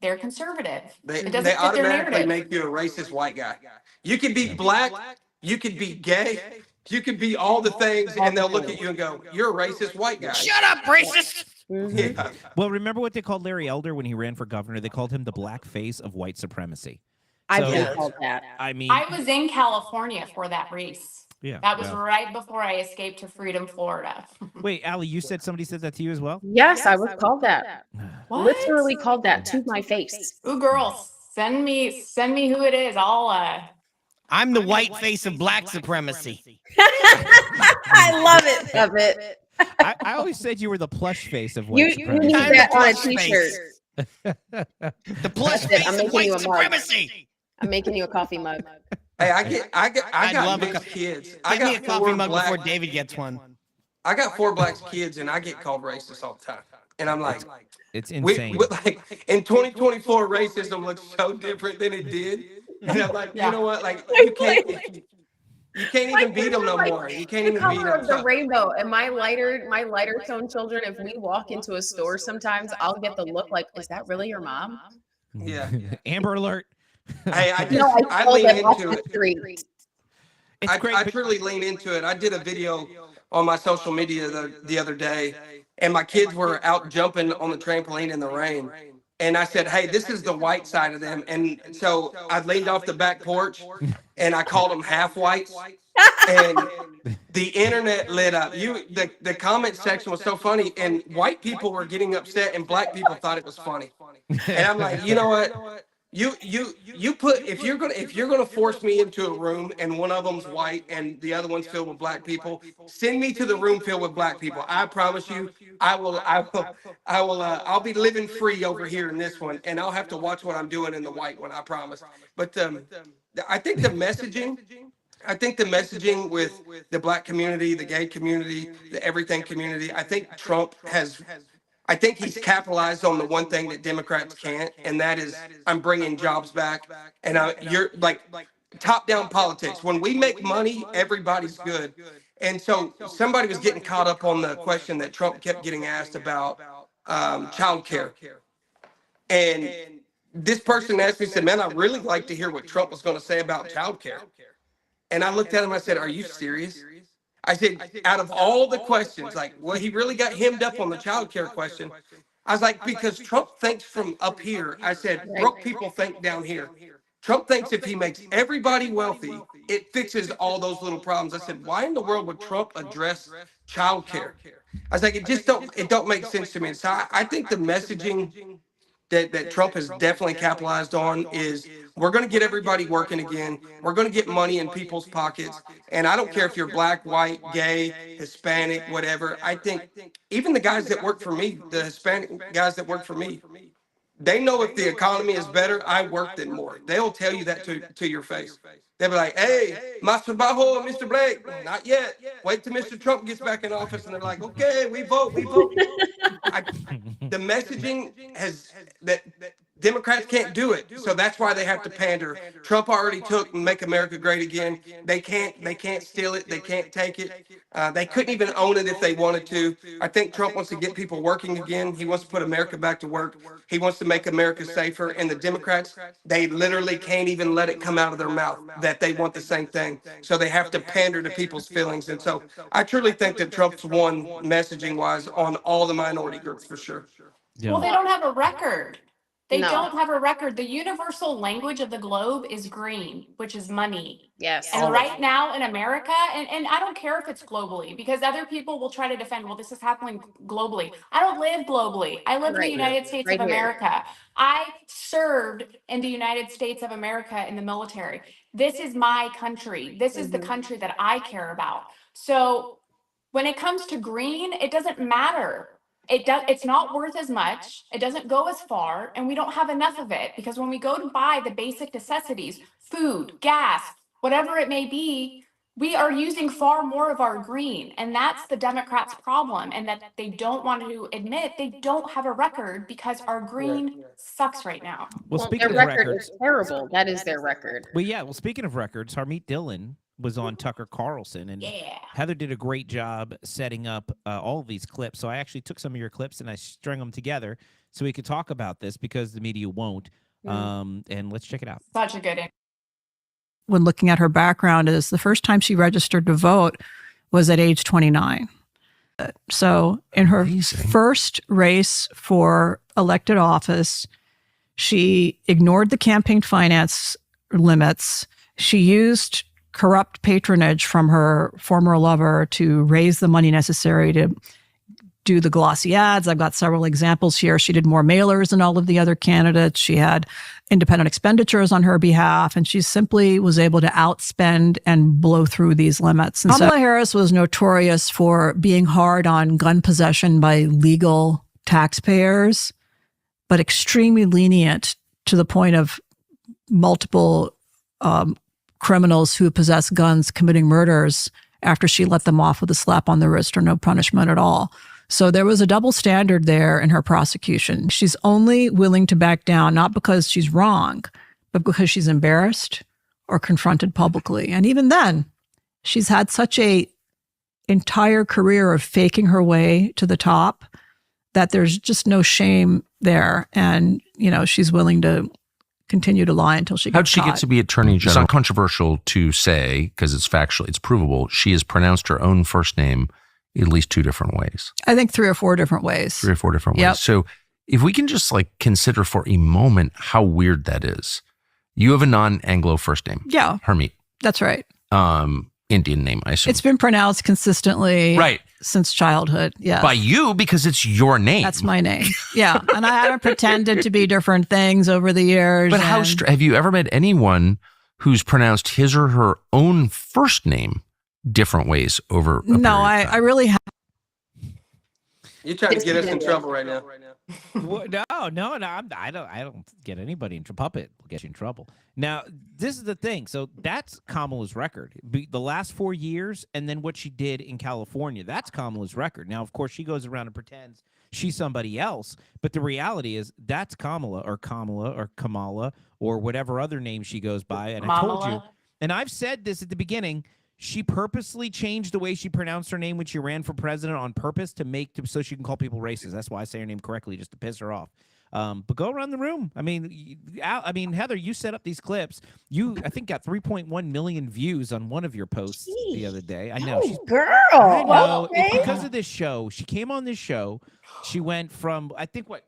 they're conservative. It doesn't they fit their automatically narrative. make you a racist white guy. You could be black, you could be gay, you could be all the things, and they'll look at you and go, "You're a racist white guy." Shut up, racist. Yeah. Well, remember what they called Larry Elder when he ran for governor? They called him the black face of white supremacy. I've been called that. I mean, I was in California for that race. Yeah, That was right before I escaped to Freedom, Florida. Wait, Allie, you said somebody said that to you as well? Yes, I was called that. What? Literally called that to my face. Ooh, girls, send me who it is. I'm the white face of black supremacy. I love it. Love it. I always said you were the plush face of white You supremacy. need that on a t-shirt. The plush face of white supremacy. I'm making you a coffee mug. Hey, I got mixed kids. I Get me got a coffee four mug black. before David gets one. I got 4 black kids, and I get called racist all the time. And I'm like, It's insane. like in 2024, racism looks so different than it did. And I'm like, you know what? Like, you can't even beat them no more. You can't even beat Color them. of the rainbow. And my lighter tone children, if we walk into a store sometimes, I'll get the look like, is that really your mom? Yeah. Amber Alert. Hey, I lean into it. I truly lean into it. I did a video on my social media the other day, and my kids were out jumping on the trampoline in the rain. And I said, hey, this is the white side of them. And so I leaned off the back porch and I called them half whites. And the internet lit up. The comment section was so funny, and white people were getting upset and black people thought it was funny. And I'm like, you know what? You put if you're gonna force me into a room and one of them's white and the other one's filled with black people, send me to the room filled with black people. I promise you, I'll be living free over here in this one, and I'll have to watch what I'm doing in the white one. I promise. But I think the messaging. I think the messaging with the black community, the gay community, the everything community. I think he's capitalized on the one thing that Democrats can't, and that is I'm bringing jobs back. And you're like top-down politics. When we make money, everybody's good. And so somebody was getting caught up on the question that Trump kept getting asked about child care. And this person asked me, said, man, I'd really like to hear what Trump was going to say about child care. And I looked at him, I said, are you serious? I said, out of all the questions, like, well, he really got hemmed up on the child care question. I was like, because Trump thinks from up here. I said, broke people think down here. Trump thinks if he makes everybody wealthy, it fixes all those little problems. I said, why in the world would Trump address child care? I was like, it don't make sense to me. So I think the messaging that Trump has definitely capitalized on is we're going to get everybody working again. We're going to get money in people's pockets. And I don't care if you're black, white, gay, Hispanic, whatever. I think even the guys that work for me, the Hispanic guys that work for me, they know if the economy is better, I work them more. They'll tell you that to your face. They'll be like, hey, Master Bajo, Mr. Blake, not yet. Wait till Mr. Trump gets back in office. And they're like, okay, we vote. The messaging has that Democrats can't do it. So that's why they have to pander. Trump already took Make America Great Again. They can't steal it. They can't take it. They couldn't even own it if they wanted to. I think Trump wants to get people working again. He wants to put America back to work. He wants to make America safer. And the Democrats, they literally can't even let it come out of their mouth that they want the same thing. So they have to pander to people's feelings. And so I truly think that Trump's won messaging wise on all the minority groups for sure. Yeah. Well, they don't have a record. They No. don't have a record. The universal language of the globe is green, which is money. Yes. And right now in America, and I don't care if it's globally, because other people will try to defend, well, this is happening globally. I don't live globally. I live in the United States of America. I served in the United States of America in the military. This is my country. This is the country that I care about. So when it comes to green, it doesn't matter. It's not worth as much. It doesn't go as far, and we don't have enough of it, because when we go to buy the basic necessities, food, gas, whatever it may be, we are using far more of our green. And that's the Democrats' problem, and that they don't want to admit they don't have a record because our green sucks right now. Well, speaking their of record records, is terrible. That is their record. well, speaking of records, Harmeet Dhillon was on Tucker Carlson, and Heather did a great job setting up all of these clips. So I actually took some of your clips and I strung them together so we could talk about this, because the media won't. And let's check it out. Such a good. When looking at her background, is the first time she registered to vote was at age 29. So in her first race for elected office, she ignored the campaign finance limits. She used corrupt patronage from her former lover to raise the money necessary to do the glossy ads. I've got several examples here. She did more mailers than all of the other candidates. She had independent expenditures on her behalf, and she simply was able to outspend and blow through these limits. And Kamala Harris was notorious for being hard on gun possession by legal taxpayers, but extremely lenient to the point of multiple criminals who possess guns committing murders after she let them off with a slap on the wrist or no punishment at all. So there was a double standard there in her prosecution. She's only willing to back down, not because she's wrong, but because she's embarrassed or confronted publicly. And even then, she's had such a entire career of faking her way to the top that there's just no shame there. And, you know, she's willing to continue to lie until she gets How'd she caught. get to be attorney general? It's not controversial to say, because it's factual, it's provable. She has pronounced her own first name at least 2 different ways. I think 3 or 4 different ways. 3 or 4 different ways. So if we can just like consider for a moment how weird that is. You have a non-Anglo first name. Yeah. Harmeet. That's right. Indian name, I assume. It's been pronounced consistently. Right. since childhood. Yeah. By you, because it's your name. That's my name. Yeah. And I haven't pretended to be different things over the years. But how have you ever met anyone who's pronounced his or her own first name different ways over a No, I really have. You're trying to get us in trouble right now. No, I don't get anybody in trouble. Puppet will get you in trouble. Now, this is the thing. So that's Kamala's record. The last 4 years, and then what she did in California. That's Kamala's record. Now, of course, she goes around and pretends she's somebody else, but the reality is that's Kamala or whatever other name she goes by. And I told you, and I've said this at the beginning. She purposely changed the way she pronounced her name when she ran for president on purpose so she can call people racist. That's why I say her name correctly, just to piss her off. But go around the room. I mean, Heather, you set up these clips. You, I think, got 3.1 million views on one of your posts the other day. I know, girl. I know. It's because of this show. She came on this show. She went from, I think, like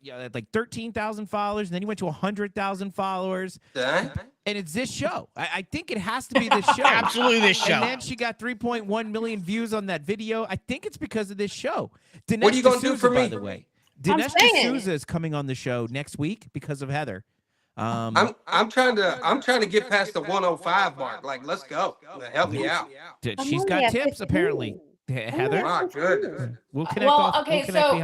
13,000 followers, and then you went to 100,000 followers. And it's this show. I think it has to be this show. Absolutely this show. And then she got 3.1 million views on that video. I think it's because of this show. Dinesh what are you going to do for me? By the way, Dinesh D'Souza is coming on the show next week because of Heather. I'm trying to get past the 105 mark. Like, let's go. Help me out. She's got tips apparently. Heather. My goodness. We'll connect. Okay. So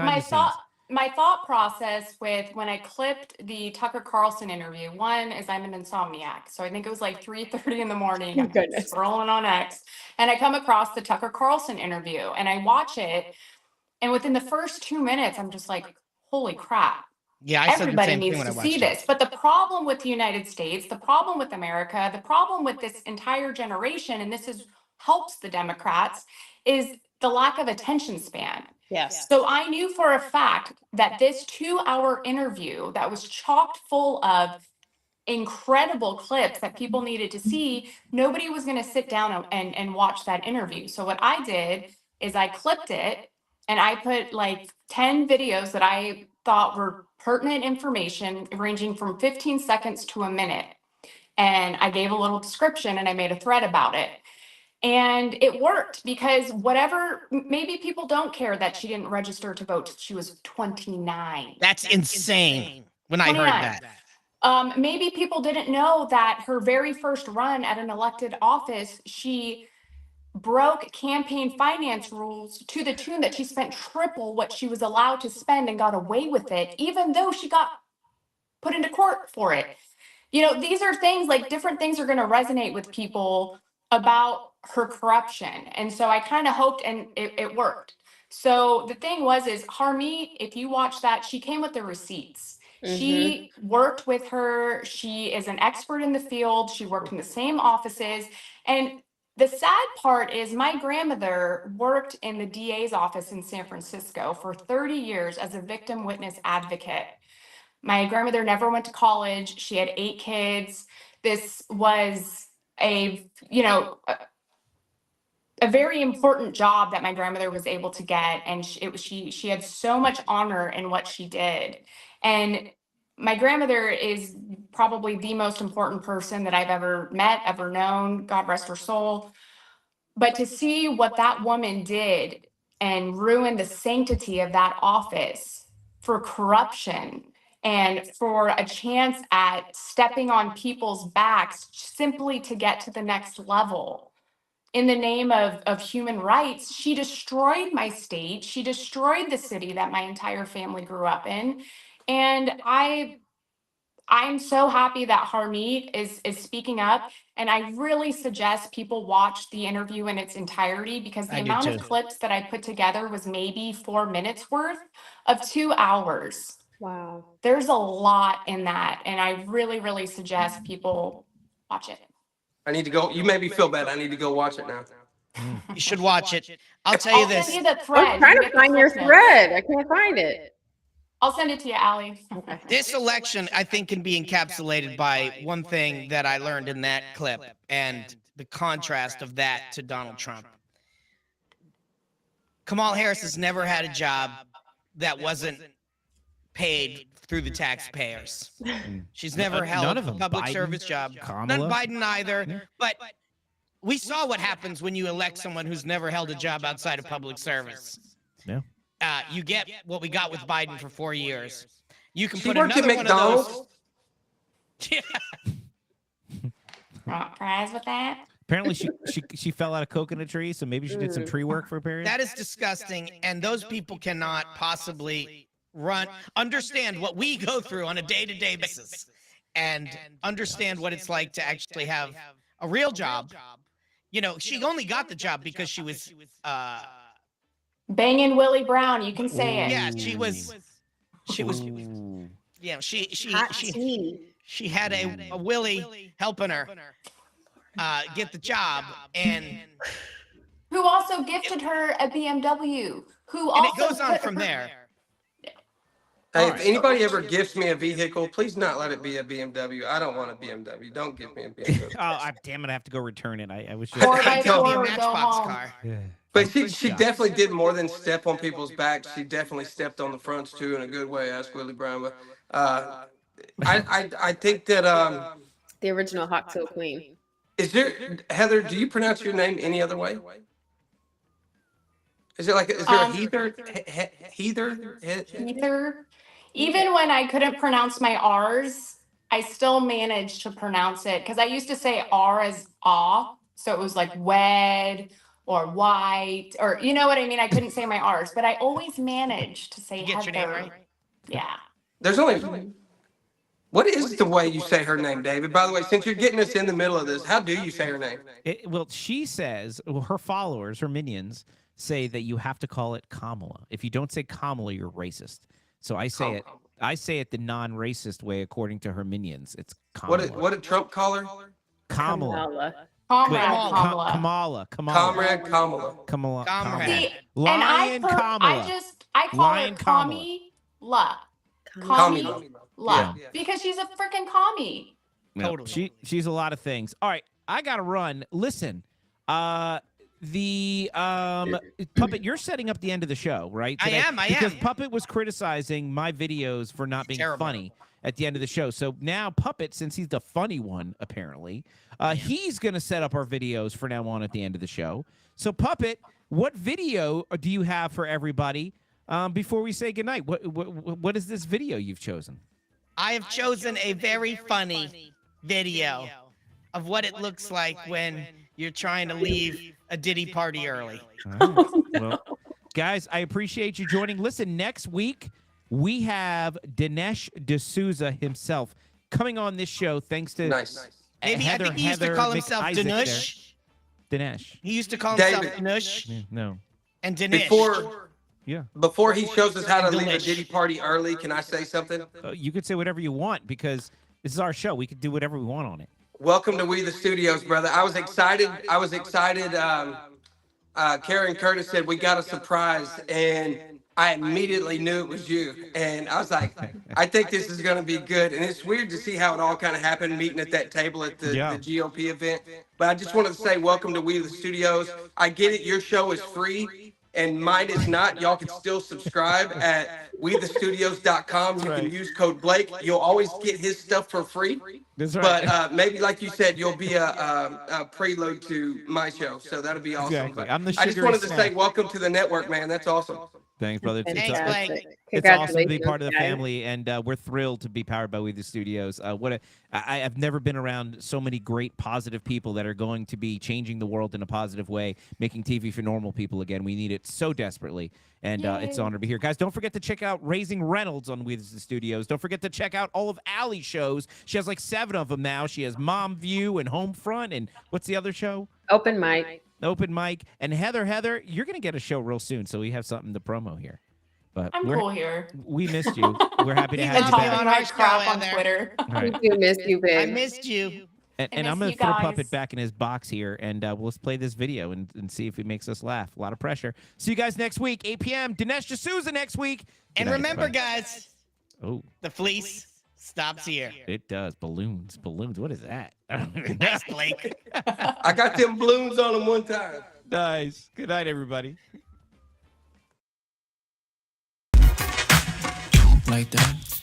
my thought process with when I clipped the Tucker Carlson interview, one is I'm an insomniac. So I think it was like 3:30 in the morning. I'm scrolling on X and I come across the Tucker Carlson interview and I watch it. And within the first 2 minutes, I'm just like, holy crap. Yeah, everybody needs to see this. But the problem with the United States, the problem with America, the problem with this entire generation, and this helps the Democrats, is the lack of attention span. Yes. So I knew for a fact that this 2-hour interview that was chocked full of incredible clips that people needed to see, nobody was going to sit down and watch that interview. So what I did is I clipped it and I put like 10 videos that I thought were pertinent information ranging from 15 seconds to a minute. And I gave a little description and I made a thread about it. And it worked because maybe people don't care that she didn't register to vote till she was 29. That's insane when I heard that. Maybe people didn't know that her very first run at an elected office, she broke campaign finance rules to the tune that she spent triple what she was allowed to spend and got away with it, even though she got put into court for it. You know, these are things like different things are going to resonate with people about her corruption. And so I kind of hoped, and it worked. So the thing is Harmeet, if you watch that, she came with the receipts. Mm-hmm. She worked with her. She is an expert in the field. She worked in the same offices. And the sad part is my grandmother worked in the DA's office in San Francisco for 30 years as a victim witness advocate. My grandmother never went to college. She had 8 kids. This was a very important job that my grandmother was able to get. And she had so much honor in what she did. And my grandmother is probably the most important person that I've ever met, ever known, God rest her soul. But to see what that woman did and ruin the sanctity of that office for corruption and for a chance at stepping on people's backs simply to get to the next level in the name of human rights, she destroyed my state. She destroyed the city that my entire family grew up in. And I'm so happy that Harmeet is speaking up. And I really suggest people watch the interview in its entirety because the amount of clips that I put together was maybe 4 minutes worth of 2 hours. Wow. There's a lot in that. And I really, really suggest people watch it. I need to go. You made me feel bad. I need to go watch it now. You should watch it. I'll tell you this. Send you the thread. I'm trying to find your thread. I can't find it. I'll send it to you, Allie. This election, I think, can be encapsulated by one thing that I learned in that clip and the contrast of that to Donald Trump. Kamala Harris has never had a job that wasn't paid through the taxpayers. She's never held a public service job. None Biden either. But we saw what happens when you elect someone who's never held a job outside of public service. Yeah. You get what we got with Biden for 4 years. You can She put worked at another one of those. McDonald's. Fries with that? Apparently, she fell out of coconut trees, so maybe she did some tree work for a period. That is disgusting, and those people cannot possibly understand what we go through on a day-to-day basis, and understand what it's like to actually have a real job. You know, she only got the job because she was Banging Willie Brown, you can say it. yeah, she was yeah, she had a Willie helping her get the job, and Who also gifted her a BMW. Who and also it goes on put from her- there. Hey, if anybody ever gifts me a vehicle, please not let it be a BMW. I don't want a BMW. Don't give me a BMW. Damn it! I have to go return it. I was just. 4x4 Go or go Matchbox home. car. But she definitely did more than step on people's backs. She definitely stepped on the fronts too in a good way. Ask Willie Brown. But I think that The original Hot Toe Queen. is there, Heather? Do you pronounce your name any other way? Is there a Heather? Heather? Either. Even when I couldn't pronounce my R's, I still managed to pronounce it because I used to say R as ah, so it was like wed or white or you know what I mean. I couldn't say my R's, but I always managed to say You get Heather. your name right? Yeah. There's only. What is the way you say her name, David? By the way, since you're getting us in the middle of this, how do you say her name? Well, she says, her followers, her minions, say that you have to call it Kamala. If you don't say Kamala, you're racist. So I say it. I say it the non-racist way, according to her minions. It's Kamala. What did Trump call her? Kamala. Comrade Kamala. Comrade Kamala. Kamala. Comrade. See, Lion and Kamala. I call Lion her Kamala. Kamala. Kamala. Kamala. Because she's a freaking commie. No, Totally. she's a lot of things. All right, I gotta run. Listen, the Puppet, you're setting up the end of the show, right? I am. Because Puppet was criticizing my videos for not being Terrible. funny at the end of the show. So now Puppet, since he's the funny one, apparently, he's gonna set up our videos for now on at the end of the show. So Puppet, what video do you have for everybody before we say goodnight? What is this video you've chosen? I have chosen a very funny video of what it looks like when you're trying to leave a Diddy party early. All right. Well, guys, I appreciate you joining. Listen, next week we have Dinesh D'Souza himself coming on this show. Thanks to Maybe I think he used to call himself Dinesh. Dinesh. He used to call himself David. Dinesh No. and Dinesh. Before he shows us how to leave a Delish. Diddy party early, can I say something? You could say whatever you want because this is our show. We could do whatever we want on it. Welcome to We the Studios, brother. I was excited. Karen Curtis said we got a surprise, and I immediately knew it was you. And I was like, I think this is going to be good. And it's weird to see how it all kind of happened, meeting at that table at the GOP event. But I just wanted to say welcome to We the Studios. I get it. Your show is free. And mine is not. Y'all can still subscribe at wethestudios.com. You can use code Blake. You'll always get his stuff for free. That's right. But maybe, like you said, you'll be a prelude to my show. So that'll be awesome. Exactly. But I'm the I just sugary wanted to snack. say welcome to the network, man. That's awesome. Thanks, brother. Thanks, Blake. It's awesome to be Congratulations, part of the guys. family, and we're thrilled to be powered by We the Studios. I've never been around so many great, positive people that are going to be changing the world in a positive way, making TV for normal people again. We need it so desperately, and it's an honor to be here. Guys, don't forget to check out Raising Reynolds on We the Studios. Don't forget to check out all of Allie's shows. She has like 7 of them now. She has Mom View and Homefront, and what's the other show? Open mic. Open mic. And Heather, you're going to get a show real soon, so we have something to promo here. But I'm cool here. We missed you. We're happy to We have love you you back. on My our show, crap on Heather. Twitter. All right. We do miss you, I babe. missed you. And I'm miss going you to throw guys. Puppet back in his box here, and let's play this video and see if it makes us laugh. A lot of pressure. See you guys next week, 8 p.m. Dinesh D'Souza next week. And Good night, remember, everybody. guys, Oh, the fleece stops here. it does. Balloons. What is that? Nice, Blake. I got them balloons on them one time. Nice. Good night, everybody. Like that.